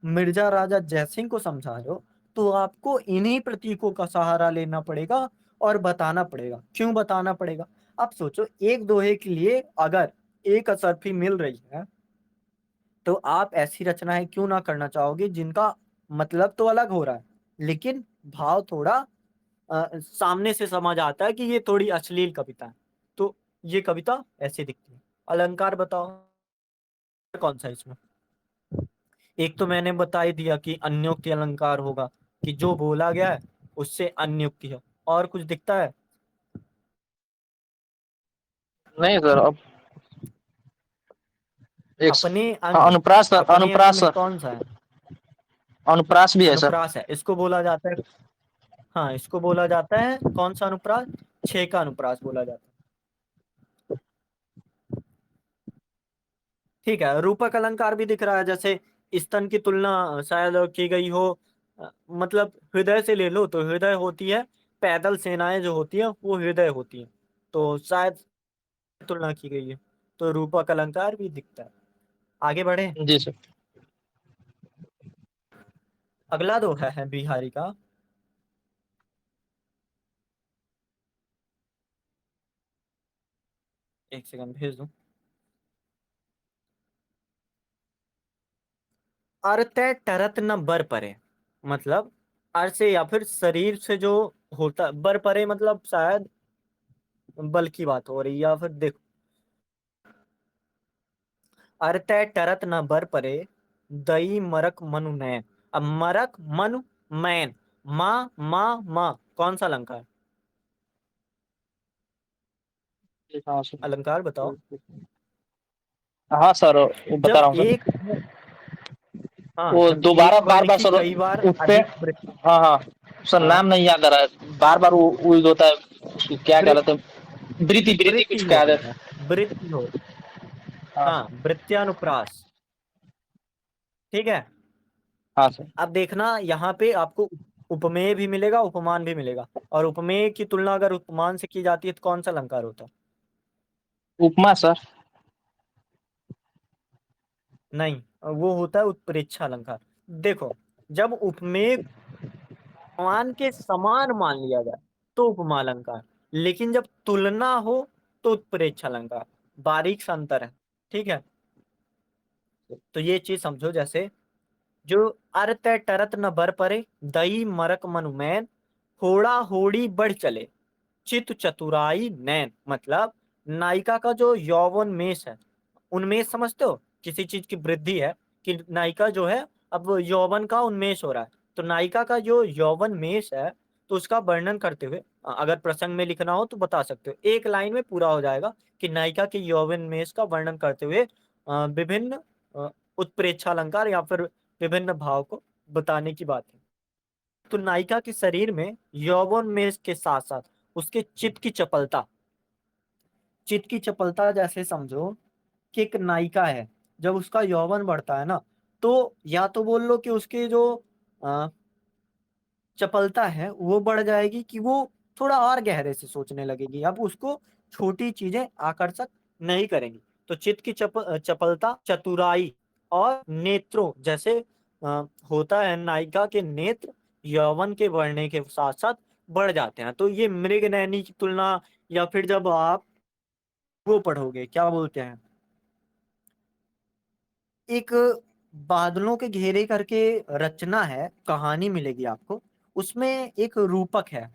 मिर्जा राजा जयसिंह को समझा रहे हो, तो आपको इन्हीं प्रतीकों का सहारा लेना पड़ेगा और बताना पड़ेगा। क्यों बताना पड़ेगा? आप सोचो एक दोहे के लिए अगर एक असरफी मिल रही है, तो आप ऐसी रचनाएं क्यों ना करना चाहोगे जिनका मतलब तो अलग हो रहा है, लेकिन भाव थोड़ा सामने से समझ आता है कि ये थोड़ी अश्लील कविता है। तो ये कविता ऐसे दिखती है। अलंकार बताओ कौन सा इसमें? एक तो मैंने बता ही दिया कि अन्योक्ति अलंकार होगा, कि जो बोला गया है उससे अन्योक्ति है। और कुछ दिखता है? नहीं सर अब एक अपने हाँ, अंग, अनुप्रास सर, अपने अंग अनुप्रास में सर, कौन सा है? अनुप्रास भी है सर। अनुप्रास है, इसको बोला जाता है। हाँ, इसको बोला जाता है कौन सा अनुप्रास? छह का अनुप्रास बोला जाता है। ठीक है, रूपक अलंकार भी दिख रहा है, जैसे स्तन की तुलना शायद की गई हो, मतलब हृदय से ले लो तो हृदय होती है, पैदल सेनाएं जो होती हैं वो हृदय होती हैं, तो शायद तुलना की गई है। तो रूपक अलंकार भी दिखता है। आगे बढ़े। जी सर। अगला दोहा है बिहारी का। एक सेकंड भेज दूं। अरते टरत न बर परे, मतलब अर से या फिर शरीर से जो होता, बर परे मतलब शायद बल की बात हो रही है, या फिर देखो अरते टरत न बर परे, दई मरक मनु नैन। अब मरक मनु मैन, माँ माँ माँ, कौन सा अलंकार? हाँ सर। अलंकार बताओ। हाँ सर वो बता जब रहा हूँ सर। एक, हाँ, वो जब दोबारा एक बार वर्ण बार की सर कई बार उस पे। अधिक हाँ हाँ सर हाँ, नाम नहीं याद आ रहा है, बार बार वो यूज होता है, उसको क्या कह वृत्ति, रहे थे, वृत्ति वृत्ति वृत्ति कुछ कह रहे होता है, थे। वृत्ति हो, हाँ हाँ, सर। वृत्त्यानुप्रास। ठीक है। हाँ सर। अब देखना यहाँ पे आपको उपमेय भी मिलेगा, उपमान भी मिलेगा। और उपमेय की तुलना अगर उपमान से की जाती है तो कौन सा अलंकार होता है? उपमा सर। नहीं, वो होता है उत्प्रेक्षा अलंकार। देखो, जब उपमेय उपमान के समान मान लिया जाए तो उपमा अलंकार, लेकिन जब तुलना हो तो उत्प्रेक्षा अलंकार। बारीक सा अंतर है, ठीक है। तो ये चीज समझो, जैसे जो अरत टरत न बर परे, दई मरक मनुमैन, होड़ा होड़ी बढ़ चले, चित चतुराई नैन। मतलब नायिका का जो यौवन मेष है, उन्मेष समझते हो, किसी चीज की वृद्धि है, कि नायिका जो है अब यौवन का उन्मेष हो रहा है, तो नायिका का जो यौवन मेष है, तो उसका वर्णन करते हुए अगर प्रसंग में लिखना हो तो बता सकते हो, एक लाइन में पूरा हो जाएगा कि नायिका के यौवन मेष का वर्णन करते हुए विभिन्न उत्प्रेक्षा अलंकार या फिर विभिन्न भाव को बताने की बात है। तो नायिका के शरीर में यौवन मेष के साथ साथ उसके चित्त की चपलता जैसे समझो कि एक नायिका है, जब उसका यौवन बढ़ता है ना, तो या तो बोल लो कि उसके जो अ, चपलता है वो बढ़ जाएगी, कि वो थोड़ा और गहरे से सोचने लगेगी, अब उसको छोटी चीजें आकर्षक नहीं करेंगी। तो चित्त की चपलता, चतुराई और नेत्रों जैसे होता है, नायिका के नेत्र यौवन के बढ़ने के साथ साथ बढ़ जाते हैं। तो ये मृग नैनी की तुलना, या फिर जब आप वो पढ़ोगे क्या बोलते हैं, एक बादलों के घेरे करके रचना है, कहानी मिलेगी आपको, उसमें एक रूपक है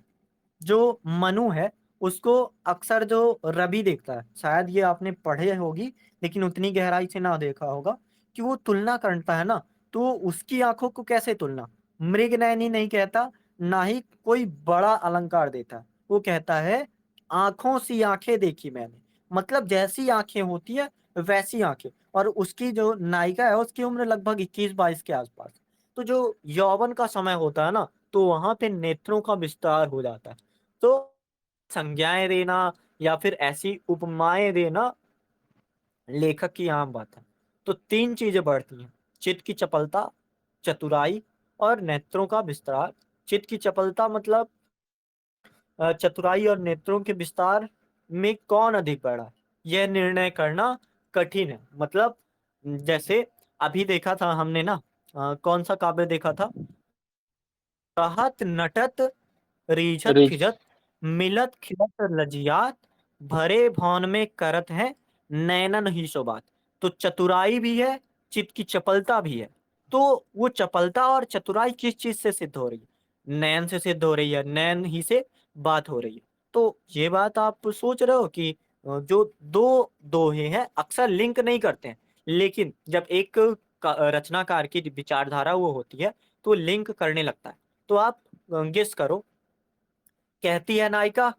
जो मनु है, उसको अक्सर जो रवि देखता है, शायद ये आपने पढ़े होगी लेकिन उतनी गहराई से ना देखा होगा, कि वो तुलना करता है ना, तो उसकी आंखों को कैसे तुलना, मृगनयनी नहीं कहता, ना ही कोई बड़ा अलंकार देता है, वो कहता है आंखों सी आंखें देखी मैंने, मतलब जैसी आंखें होती है वैसी आंखें। और उसकी जो नायिका है उसकी उम्र लगभग 21-22 के आसपास। तो जो यौवन का समय होता है ना, तो वहां पे नेत्रों का विस्तार हो जाता है। तो संज्ञाएं देना या फिर ऐसी उपमाएं देना लेखक की आम बात है। तो तीन चीजें बढ़ती हैं, चित्त की चपलता, चतुराई और नेत्रों का विस्तार। चित्त की चपलता मतलब चतुराई और नेत्रों के विस्तार में कौन अधिक बढ़ा है, यह निर्णय करना कठिन है। मतलब जैसे अभी देखा था हमने ना, कौन सा काव्य देखा था, कहत नटत रीझत रिच। खिजत मिलत खिलत लजियात भरे भवन में करत है नैनन ही सो बात। तो चतुराई भी है, चित्त की चपलता भी है। तो वो चपलता और चतुराई किस चीज से सिद्ध हो रही है, नैन से सिद्ध हो रही है, नैन ही से बात हो रही है। तो ये बात आप सोच रहे हो कि जो दो दोहे हैं अक्सर लिंक नहीं करते हैं, लेकिन जब एक रचनाकार की विचारधारा वो होती है तो लिंक करने लगता है। तो आप गेस करो, कहती है नायिका,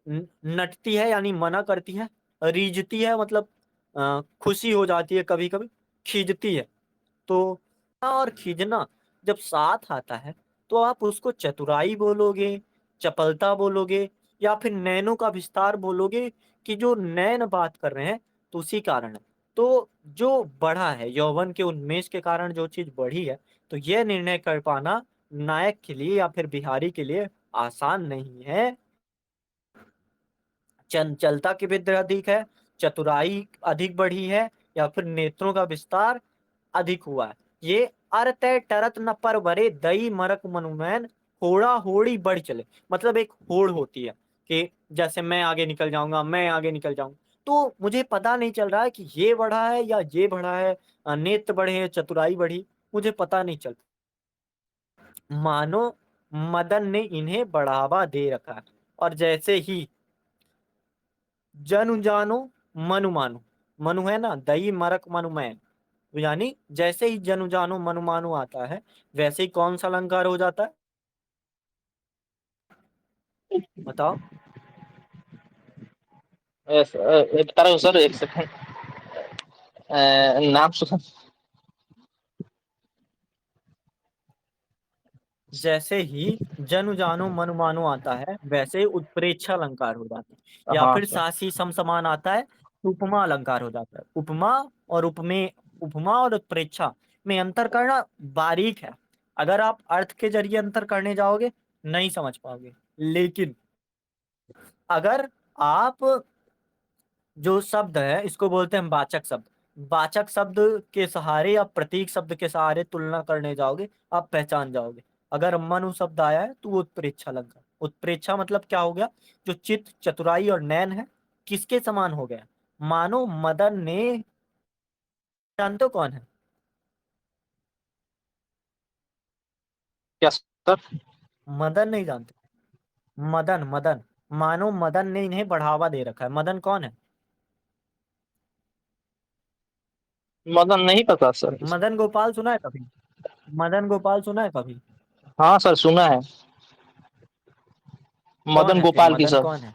नटती है यानी मना करती है, रीझती है मतलब खुशी हो जाती है कभी कभी, खींचती है। तो और खींचना जब साथ आता है तो आप उसको चतुराई बोलोगे, चपलता बोलोगे, या फिर नैनों का विस्तार बोलोगे, कि जो नैन बात कर रहे हैं तो उसी कारण है। तो जो बढ़ा है यौवन के उन्मेष के कारण जो चीज बढ़ी है, तो यह निर्णय कर पाना नायक के लिए या फिर बिहारी के लिए आसान नहीं है। चंचलता की वृद्धि अधिक है, चतुराई अधिक बढ़ी है, या फिर नेत्रों का विस्तार अधिक हुआ है। ये अर्थ है टरत न पर वरे दई मरक मनुमैन होड़ा होड़ी बढ़ चले। मतलब एक होड़ होती है कि जैसे मैं आगे निकल जाऊंगा, मैं आगे निकल जाऊंगा, तो मुझे पता नहीं चल रहा है कि ये बढ़ा है या ये बढ़ा है, नेत्र बढ़े हैं, चतुराई बढ़ी, मुझे पता नहीं चलता, मानो मदन ने इन्हें बढ़ावा दे रखा है। और जैसे ही जनु जानो मनु मानो, मनु है ना, दही मरक मनु मैं, यानी जैसे ही जनु जानो मनु मानो आता है, वैसे ही कौन सा अलंकार हो जाता है, बताओ। तारा सर एक सेकंड, नाम सुन। जैसे ही जनु जानो मनु मानो आता है, वैसे ही उत्प्रेक्षा अलंकार हो जाता है, या हाँ फिर सर। सासी समसमान आता है, तो उपमा अलंकार हो जाता है। उपमा और उपमेय, उपमा और उत्प्रेक्षा में अंतर करना बारीक है, अगर आप अर्थ के जरिए अंतर करने जाओगे नहीं समझ पाओगे, लेकिन अगर आप जो शब्द है इसको बोलते हैं वाचक शब्द, वाचक शब्द के सहारे या प्रतीक शब्द के सहारे तुलना करने जाओगे, आप पहचान जाओगे। अगर मनु शब्द आया है तो वो उत्प्रेक्षा अलंकार, उत्प्रेक्षा मतलब क्या हो गया, जो चित्त चतुराई और नैन है किसके समान हो गया, मानो मदन ने, जानते हो कौन है, क्या सर? मदन नहीं जानते, मदन, मदन, मानो मदन ने इन्हें बढ़ावा दे रखा है। मदन कौन है, मदन नहीं पता सर। मदन गोपाल सुना है कभी, मदन गोपाल सुना है कभी, हाँ सर, सुना है। कौन मदन है फिर, गोपाल की मदन सर। कौन है?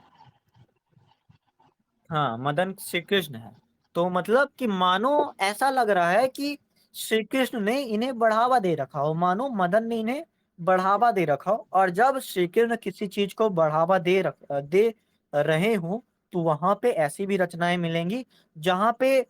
हाँ, मदन श्री कृष्ण है। तो मतलब कि मानो ऐसा लग रहा है कि श्री कृष्ण ने इन्हें बढ़ावा दे रखा हो, मानो मदन ने इन्हें बढ़ावा दे रखा हो। और जब श्री कृष्ण किसी चीज को बढ़ावा दे रहे हो, तो वहां पे ऐसी भी रचनाएं मिलेंगी जहां पे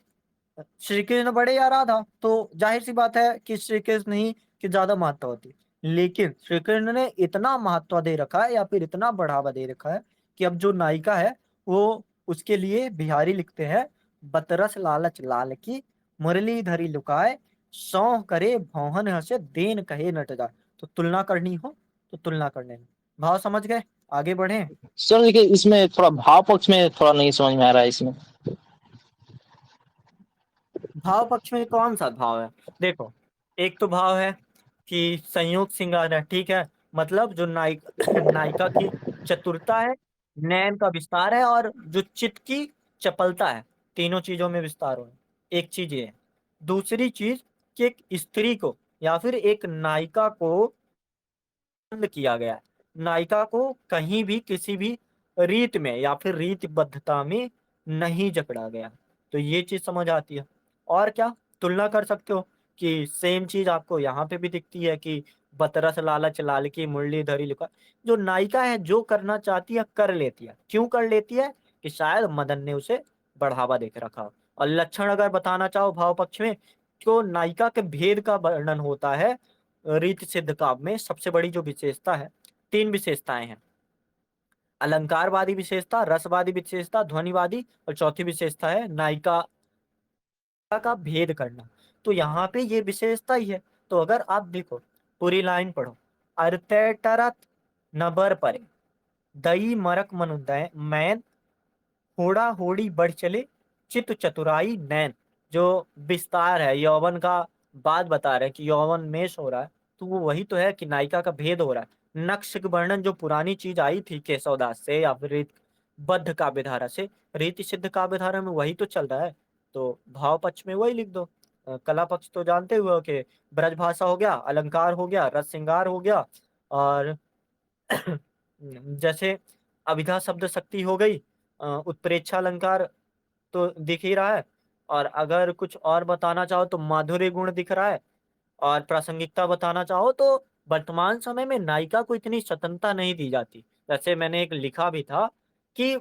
श्री कृष्ण बड़े या राधा, तो जाहिर सी बात है कि श्री कृष्ण ही की ज्यादा महत्व होती है। लेकिन श्री कृष्ण ने इतना महत्व दे रखा है या फिर इतना बढ़ावा दे रखा है कि अब जो नायिका है वो उसके लिए बिहारी लिखते हैं, बतरस लालच लाल की, मुरलीधरी लुकाए, सौं करे भौहन हंसे, देन कहे नट जाए। तो तुलना करनी हो तो तुलना करने में। भाव समझ गए? आगे बढ़े। सर देखिए, इसमें थोड़ा भाव पक्ष में थोड़ा नहीं समझ में आ रहा है इसमें। भाव पक्ष में कौन सा भाव है? देखो, एक तो भाव है कि संयोग श्रृंगार है, ठीक है। मतलब जो नायिका की चतुरता है, नयन का विस्तार है, और जो चित्त की चपलता है, तीनों चीजों में विस्तार हो। एक चीज ये है। दूसरी चीज कि एक स्त्री को या फिर एक नायिका को बंद किया गया है। नायिका को कहीं भी किसी भी रीत में या फिर रीतिबद्धता में नहीं जकड़ा गया। तो ये चीज समझ आती है। और क्या तुलना कर सकते हो कि सेम चीज आपको यहाँ पे भी दिखती है कि बतरस लालच लाल की मुरलीधरी लिखा। जो नायिका है जो करना चाहती है कर लेती है। क्यों कर लेती है? कि शायद मदन ने उसे बढ़ावा देकर रखा हो। और लक्षण अगर बताना चाहो भाव पक्ष में, तो नायिका के भेद का वर्णन होता है रीत सिद्ध काव्य में। सबसे बड़ी जो विशेषता है, तीन विशेषताएं हैं: अलंकारवादी विशेषता, रसवादी विशेषता, ध्वनिवादी, और चौथी विशेषता है नायिका का भेद करना। तो यहाँ पे ये विशेषता ही है। तो अगर आप देखो, पूरी लाइन पढ़ो: अरते टरत नबर परे, दई मरक मनुदय मैन, होड़ा होड़ी बढ़ चले, चित चतुराई नैन। जो विस्तार है यौवन का, बात बता रहे हैं कि यौवन मेष हो रहा है, तो वो वही तो है कि नायिका का भेद हो रहा है। नक्श वर्णन जो पुरानी चीज आई थी केशवदास से या फिर बद्ध काव्य धारा से, रीति सिद्ध काव्य धारा में वही तो चल रहा है। तो भाव पक्ष में वही लिख दो। कला पक्ष तो जानते हुए हो कि ब्रज भाषा हो गया, अलंकार हो गया, रस श्रृंगार हो गया, और जैसे अभिधा शब्द शक्ति हो गई, उत्प्रेक्षा अलंकार तो दिख ही रहा है। और अगर कुछ और बताना चाहो तो माधुर्य गुण दिख रहा है। और प्रासंगिकता बताना चाहो तो वर्तमान समय में नायिका को इतनी स्वतंत्रता नहीं दी जाती। जैसे मैंने एक लिखा भी था कि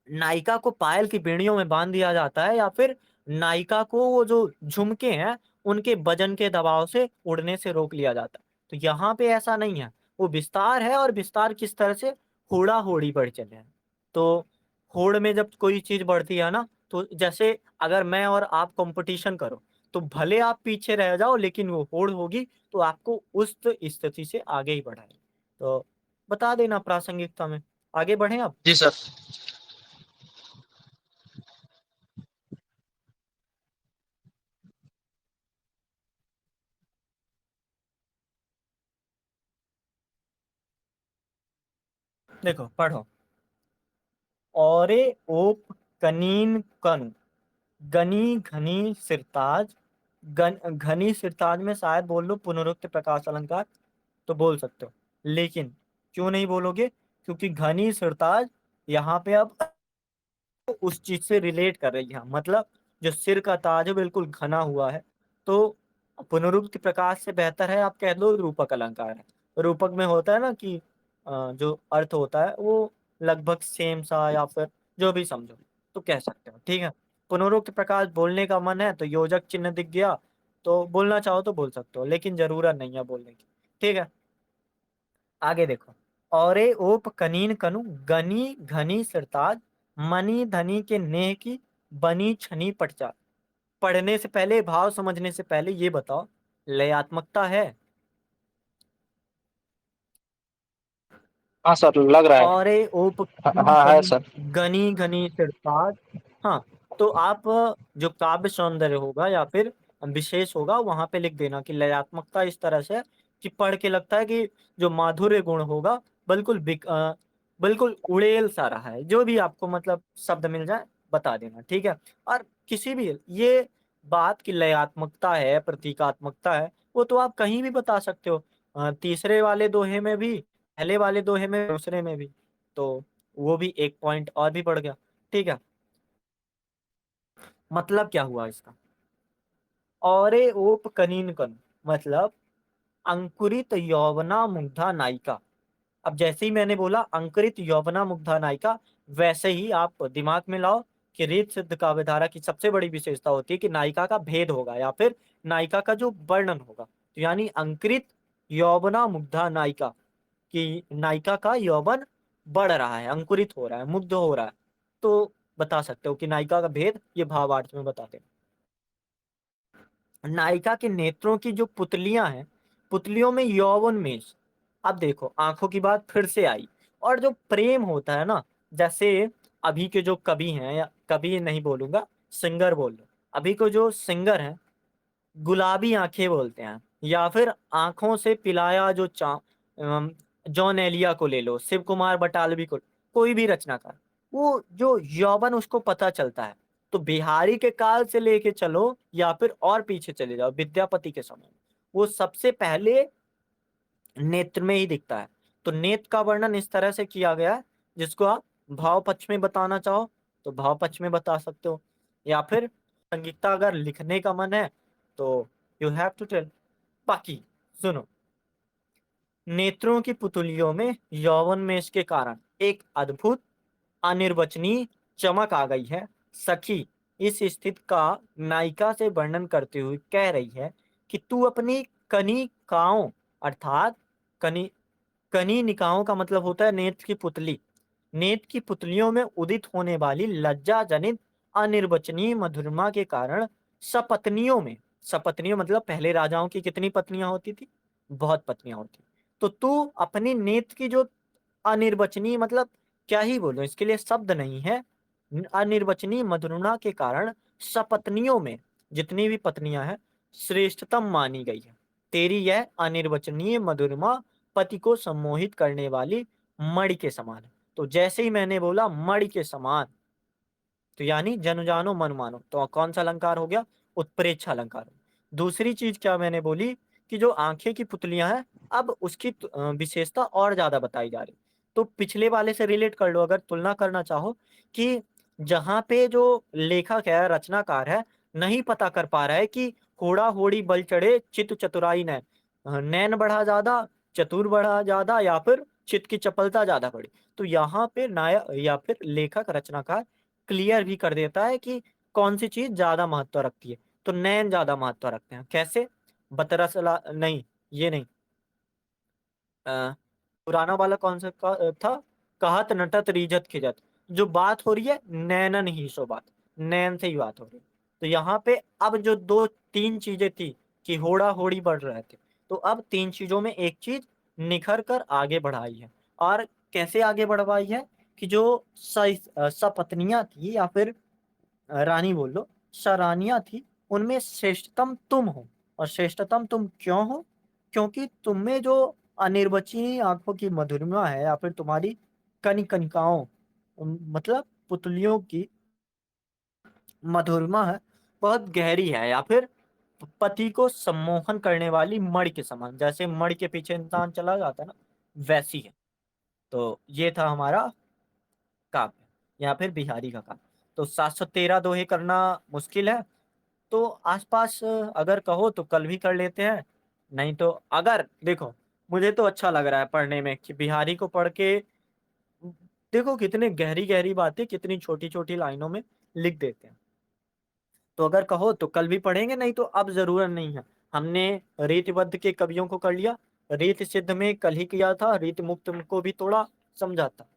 नायिका को पायल की बेड़ियों में बांध दिया जाता है, या फिर नायिका को वो जो झुमके हैं उनके वजन के दबाव से उड़ने से रोक लिया जाता है। तो यहाँ पे ऐसा नहीं है। वो विस्तार है, और विस्तार किस तरह से, होड़ा होड़ी बढ़ चले हैं। तो होड़ में जब कोई चीज बढ़ती है ना, तो जैसे अगर मैं और आप कंपटीशन करो, तो भले आप पीछे रह जाओ लेकिन वो होड़ होगी तो आपको उस स्थिति से आगे ही बढ़ाएगी। तो बता देना प्रासंगिकता में। आगे बढ़े आप। जी सर। देखो पढ़ो: औरे ओप कनीन कन, गनी घनी सिरताज। घनी सिरताज में शायद बोल लो पुनरुक्त प्रकाश अलंकार, तो बोल सकते हो। लेकिन क्यों नहीं बोलोगे? क्योंकि घनी सिरताज यहाँ पे अब उस चीज से रिलेट कर रही है। मतलब जो सिर का ताज है बिल्कुल घना हुआ है। तो पुनरुक्ति प्रकाश से बेहतर है आप कह दो रूपक अलंकार है। रूपक में होता है ना कि जो अर्थ होता है वो लगभग सेम सा, या फिर जो भी समझो तो कह सकते हो, ठीक है। पुनरुक्त प्रकाश बोलने का मन है तो योजक चिन्ह दिख गया, तो बोलना चाहो तो बोल सकते हो, लेकिन जरूरत नहीं है बोलने की, ठीक है। आगे देखो: औरे ओप कनीन कनु, गनी घनी सिरताज, मनी धनी के नेह की, बनी छनी पटचा। पढ़ने से पहले, भाव समझने से पहले ये बताओ, लयात्मकता है? हाँ सर, लग रहा है। और ओप हाँ है सर। घनी घनी सिरताज। हाँ, तो आप जो काव्य सौंदर्य होगा या फिर विशेष होगा वहां पे लिख देना कि लयात्मकता इस तरह से कि पढ़ के लगता है कि जो माधुर्य गुण होगा बिल्कुल बिल्कुल उड़ेल सा रहा है। जो भी आपको मतलब शब्द मिल जाए बता देना, ठीक है। और किसी भी ये बात की लयात्मकता है, प्रतीकात्मकता है, वो तो आप कहीं भी बता सकते हो। तीसरे वाले दोहे में भी, पहले वाले दोहे में, दूसरे में भी, तो वो भी 1 पॉइंट और भी बढ़ गया। ठीक है, मतलब क्या हुआ इसका? औरे ओप कनीन कन, मतलब अंकुरित यौवना मुग्धा नायिका। अब जैसे ही मैंने बोला अंकुरित यौवना मुग्धा नायिका, वैसे ही आप दिमाग में लाओ कि रीत सिद्ध काव्यधारा की सबसे बड़ी विशेषता होती है कि नायिका का भेद होगा या फिर नायिका का जो वर्णन होगा। तो यानी अंकुरित यौवना मुग्धा नायिका, कि नायिका का यौवन बढ़ रहा है, अंकुरित हो रहा है, मुग्ध हो रहा है। तो बता सकते हो कि नायिका का भेद ये भावार्थ में बताते हैं। नायिका के नेत्रों की जो पुतलियां हैं, पुतलियों में यौवन में, अब देखो आंखों की बात फिर से आई। और जो प्रेम होता है ना, जैसे अभी के जो कवि हैं, या कवि नहीं बोलूंगा, सिंगर बोल लो, अभी को जो सिंगर हैं, गुलाबी आंखें बोलते हैं, या फिर आंखों से पिलाया जो जॉन एलिया को ले लो, शिव कुमार बटालवी को, कोई भी रचनाकार, वो जो यौवन उसको पता चलता है। तो बिहारी के काल से लेके चलो या फिर और पीछे चले जाओ, विद्यापति के समय, वो सबसे पहले नेत्र में ही दिखता है। तो नेत्र का वर्णन इस तरह से किया गया है, जिसको आप भाव पक्ष में बताना चाहो तो भाव पक्ष में बता सकते हो, या फिर संगीता अगर लिखने का मन है तो यू हैव टू टेल। बाकी सुनो, नेत्रों की पुतलियों में यौवन में इसके कारण एक अद्भुत अनिर्वचनीय चमक आ गई है। सखी इस स्थिति का नायिका से वर्णन करते हुए कह रही है कि तू अपनी कनिकाओं, अर्थात कनि कनिनिकाओं का मतलब होता है नेत्र की पुतली, नेत्र की पुतलियों में उदित होने वाली लज्जा जनित अनिर्वचनीय मधुरमा के कारण सपत्नियों में, सपत्नियों मतलब पहले राजाओं की कितनी पत्नियां होती थी? बहुत पत्नियां होती। तो तू अपनी नेत्र की जो अनिर्वचनीय, मतलब क्या ही बोलो, इसके लिए शब्द नहीं है, अनिर्वचनीय मधुरमा के कारण सपत्नियों में, जितनी भी पत्नियां हैं, श्रेष्ठतम मानी गई है। तेरी यह अनिर्वचनीय मधुरमा पति को सम्मोहित करने वाली मणि के समान है। तो जैसे ही मैंने बोला मणि के समान, तो यानी जन जानो मन मानो, तो कौन सा अलंकार हो गया? उत्प्रेक्षा अलंकार। दूसरी चीज क्या मैंने बोली, कि जो आंखें की पुतलियां हैं, अब उसकी विशेषता और ज्यादा बताई जा रही। तो पिछले वाले से रिलेट कर लो, अगर तुलना करना चाहो, कि जहां पे जो लेखक है, रचनाकार है, नहीं पता कर पा रहा है कि होड़ा होड़ी बल चढ़े चित चतुराई नैन, नैन बढ़ा ज्यादा, चतुर बढ़ा ज्यादा, या फिर चित की चपलता ज्यादा बढ़ी, तो यहाँ पे नायक या फिर लेखक रचनाकार क्लियर भी कर देता है कि कौन सी चीज ज्यादा महत्व रखती है। तो नैन ज्यादा महत्व रखते हैं। कैसे? बतरसला नहीं, ये नहीं, अ, पुराना वाला कौन सा था? कहत नटत रीझत खिजत, जो बात हो रही है नैनन ही सो बात, नैन से ही बात हो रही है। तो यहाँ पे अब जो दो तीन चीजें थी, कि होड़ा होड़ी बढ़ रहे थे, तो अब तीन चीजों में एक चीज निखर कर आगे बढ़ाई है। और कैसे आगे बढ़वाई है? कि जो सपत्नियां थी, या फिर रानी बोल लो, सरानियां थी, उनमें श्रेष्ठतम तुम हो। और श्रेष्ठतम तुम क्यों हो? क्योंकि तुम में जो अनिर्वचनीय आंखों की मधुरिमा है, या फिर तुम्हारी कनिकाओं, मतलब पुतलियों की मधुरिमा है, बहुत गहरी है, या फिर पति को सम्मोहन करने वाली मणि के समान, जैसे मणि के पीछे इंसान चला जाता है ना, वैसी है। तो ये था हमारा काव्य, या फिर बिहारी का काव्य। तो 713 दोहे करना मुश्किल है, तो आसपास अगर कहो तो कल भी कर लेते हैं। नहीं तो अगर देखो, मुझे तो अच्छा लग रहा है पढ़ने में, कि बिहारी को पढ़ के देखो कितने गहरी गहरी बातें कितनी छोटी छोटी लाइनों में लिख देते हैं। तो अगर कहो तो कल भी पढ़ेंगे, नहीं तो अब जरूरत नहीं है। हमने रीतिबद्ध के कवियों को कर लिया, रीत सिद्ध में कल ही किया था, रीत मुक्त को भी थोड़ा समझा था,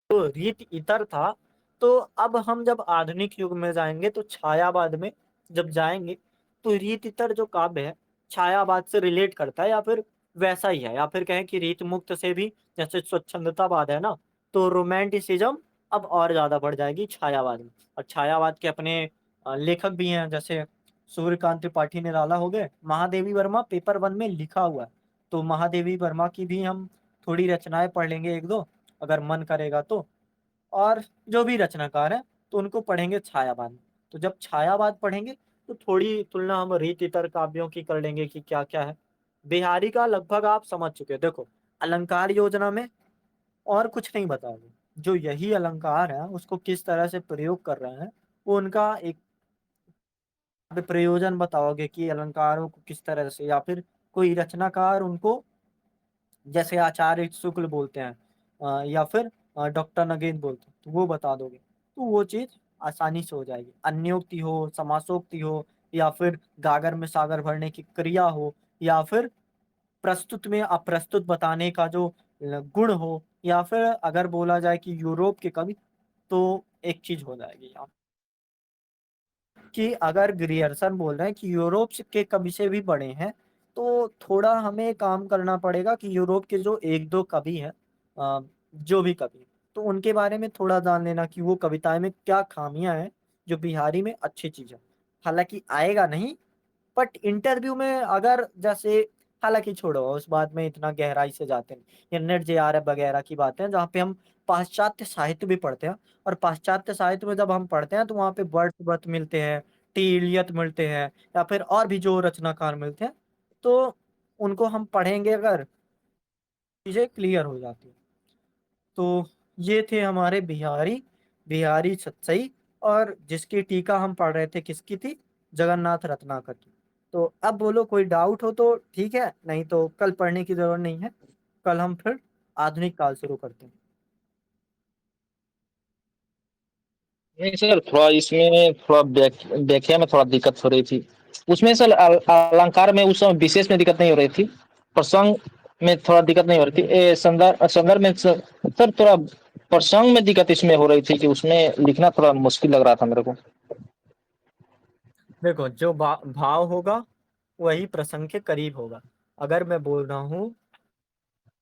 तो रीत इतर था। तो अब हम जब आधुनिक युग में जाएंगे, तो छायावाद में जब जाएंगे, तो रीत इतर जो काव्य है, छायावाद से रिलेट करता है, या फिर वैसा ही है, या फिर कहें कि रीत मुक्त से भी, जैसे स्वच्छंदतावाद है ना, तो रोमांटिसिज्म अब और ज्यादा बढ़ जाएगी छायावाद में। और छायावाद के अपने लेखक भी हैं, जैसे सूर्यकांत त्रिपाठी निराला हो गए, महादेवी वर्मा पेपर वन में लिखा हुआ है। तो महादेवी वर्मा की भी हम थोड़ी रचनाएं पढ़ लेंगे, एक दो, अगर मन करेगा तो। और जो भी रचनाकार है, तो उनको पढ़ेंगे छायावाद में। तो जब छायावाद पढ़ेंगे, तो थोड़ी तुलना हम रीत इतर काव्यों की कर लेंगे कि क्या क्या है। बिहारी का लगभग आप समझ चुके हो। देखो, अलंकार योजना में और कुछ नहीं बताओगे, जो यही अलंकार है उसको किस तरह से प्रयोग कर रहे हैं, वो उनका एक प्रयोजन बताओगे कि अलंकारों को किस तरह से, या फिर कोई रचनाकार उनको, जैसे आचार्य शुक्ल बोलते हैं या फिर डॉक्टर नगेन बोलते हैं, तो वो बता दोगे, तो वो चीज आसानी से हो जाएगी। अन्योक्ति हो, समासोक्ति हो, या फिर गागर में सागर भरने की क्रिया हो, या फिर प्रस्तुत में अप्रस्तुत बताने का जो गुण हो, या फिर अगर बोला जाए कि यूरोप के कवि, तो एक चीज हो जाएगी यहाँ कि अगर ग्रियर्सन बोल रहे हैं कि यूरोप के कवि से भी बड़े हैं, तो थोड़ा हमें काम करना पड़ेगा कि यूरोप के जो एक दो कवि हैं, जो भी कवि, तो उनके बारे में थोड़ा जान लेना कि वो कविताएं में क्या खामियां हैं जो बिहारी में अच्छी चीज है। हालांकि आएगा नहीं, बट इंटरव्यू में अगर जैसे, हालांकि छोड़ो उस बात में इतना गहराई से जाते हैं, ये नेट जेआरएफ वगैरह की बातें हैं जहाँ पे हम पाश्चात्य साहित्य भी पढ़ते हैं। और पाश्चात्य साहित्य में जब हम पढ़ते हैं तो वहाँ पे वर्ड्सवर्थ मिलते हैं, टी इलियट मिलते हैं, या फिर और भी जो रचनाकार मिलते हैं, तो उनको हम पढ़ेंगे अगर, चीजें क्लियर हो जाती है। तो ये थे हमारे बिहारी, बिहारी सतसई। और जिसकी टीका हम पढ़ रहे थे किसकी थी, जगन्नाथ रत्नाकर की। तो अब बोलो कोई डाउट हो तो ठीक है, नहीं तो कल पढ़ने की जरूरत नहीं है, कल हम फिर आधुनिक काल शुरू करते हैं। नहीं सर, थोड़ा इसमें थोड़ा व्याख्या में थोड़ा दिक्कत हो रही थी। उसमें सर अलंकार में उस समय विशेष में दिक्कत नहीं हो रही थी, प्रसंग में थोड़ा दिक्कत नहीं हो रही थी। संदर्भ संदर्भ में सर थोड़ा प्रसंग में दिक्कत इसमें हो रही थी कि उसमें लिखना थोड़ा मुश्किल लग रहा था मेरे को। देखो, जो भाव होगा वही प्रसंग के करीब होगा। अगर मैं बोल रहा हूँ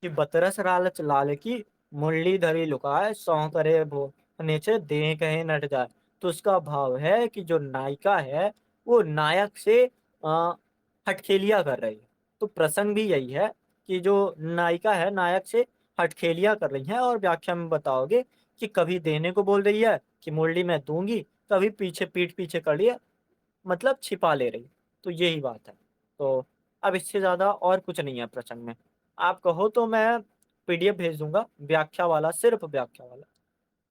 कि बतरस लालच लाल की, मुरली धरी लुकाए, सौ करे भो नीचे देह कहे नट जाए, तो उसका भाव है कि जो नायिका है वो नायक से हटखेलियां कर रही है। तो प्रसंग भी यही है कि जो नायिका है नायक से हटखेलियां कर रही है, और व्याख्या में बताओगे कि कभी देने को बोल रही है कि मुरली मैं दूंगी, कभी पीछे पीठ पीछे कर लिया, मतलब छिपा ले रही। तो यही बात है। तो अब इससे ज्यादा और कुछ नहीं है प्रसंग में। आप कहो तो मैं पीडीएफ भेज दूंगा व्याख्या वाला, सिर्फ व्याख्या वाला,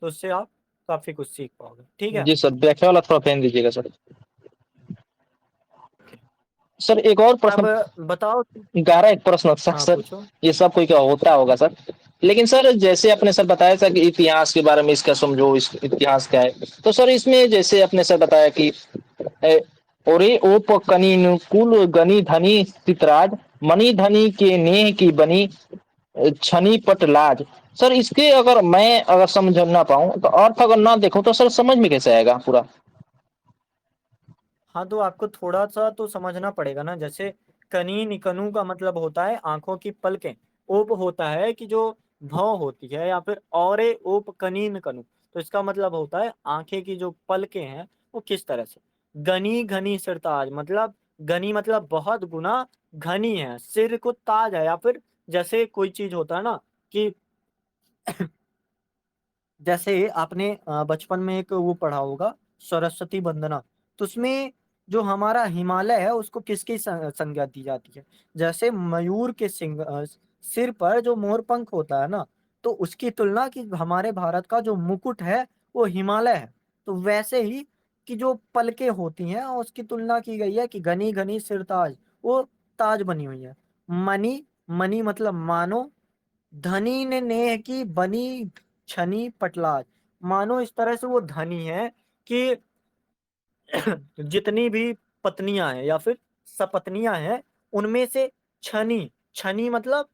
तो उससे आप काफी कुछ सीख पाओगे। ठीक है। जी सर, व्याख्या वाला थोड़ा पेन दीजिएगा सर। सर एक और अब प्रश्न, बताओ। गहरा एक प्रश्न था हाँ सर। पूछो। ये सब कोई क्या होता होगा सर, लेकिन सर जैसे अपने सर बताया था कि इतिहास के बारे में इसका समझो, इस इतिहास क्या है, तो सर इसमें जैसे अपने सर बताया कि ए, ओरे ओप कनी नुकुल गनी धनी चितराज, मनी धनी के नेह की बनी छनी पट लाज। सर इसके अगर मैं अगर समझ ना पाऊं तो अर्थ अगर ना देखो तो सर समझ में कैसे आएगा पूरा। हाँ, तो आपको थोड़ा सा तो समझना पड़ेगा ना। जैसे कनी निकनू का मतलब होता है आंखों की पलकें। ओप होता है कि जो भौं होती है, या फिर औरे ओप कनी निकनू, तो इसका मतलब होता है आंखें की जो पलकें हैं वो किस तरह से। गनी घनी सिरताज मतलब, गनी मतलब बहुत गुना, घनी है सिर को ताज है, या फिर जैसे कोई चीज होता है ना कि जैसे आपने बचपन में एक वो पढ़ा होगा, सरस्वती वंदना, तो उसमें जो हमारा हिमालय है उसको किसकी संज्ञा दी जाती है। जैसे मयूर के सिर पर जो मोर पंख होता है ना, तो उसकी तुलना की हमारे भारत का जो मुकुट है वो हिमालय है। तो वैसे ही कि जो पलकें होती हैं उसकी तुलना की गई है कि घनी घनी सिरताज, वो ताज बनी हुई है। मणि, मणि मतलब मानो, धनी ने नेह की बनी छनी पटलाज, मानो इस तरह से वो धनी है कि जितनी भी पत्नियां हैं या फिर सपत्नियां हैं, उनमें से छनी, छनी मतलब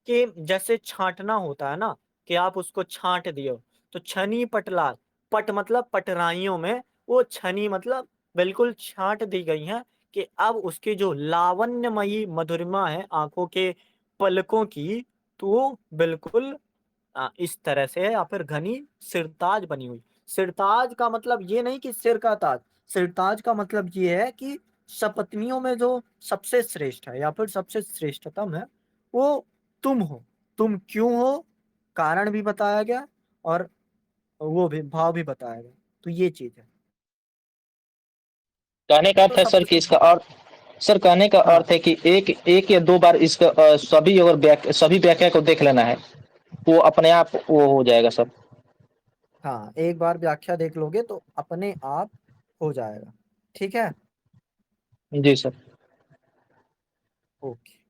कि जैसे छांटना होता है ना, कि आप उसको छांट दियो, तो छनी पटलाज, पट मतलब पटराइयों में, वो छनी मतलब बिल्कुल छांट दी गई हैं, कि अब उसकी जो लावण्यमयी मधुरिमा है आंखों के पलकों की, तो वो बिल्कुल इस तरह से है। या फिर घनी सिरताज बनी हुई। सिरताज का मतलब ये नहीं कि सिर का ताज, सिरताज का मतलब ये है कि सपत्नियों में जो सबसे श्रेष्ठ है या फिर सबसे श्रेष्ठतम है, वो तुम हो। तुम क्यों हो, कारण भी बताया गया, और वो भी भाव भी बताया गया। तो ये चीज है। कहने का अर्थ तो है सब सर कुछ कि तो इसका अर्थ, सर कहने का हाँ अर्थ है कि एक या दो बार इसका सभी व्याख्या को देख लेना है, वो अपने आप वो हो जाएगा सर। हाँ, एक बार व्याख्या देख लोगे तो अपने आप हो जाएगा। ठीक है। जी सर। ओके।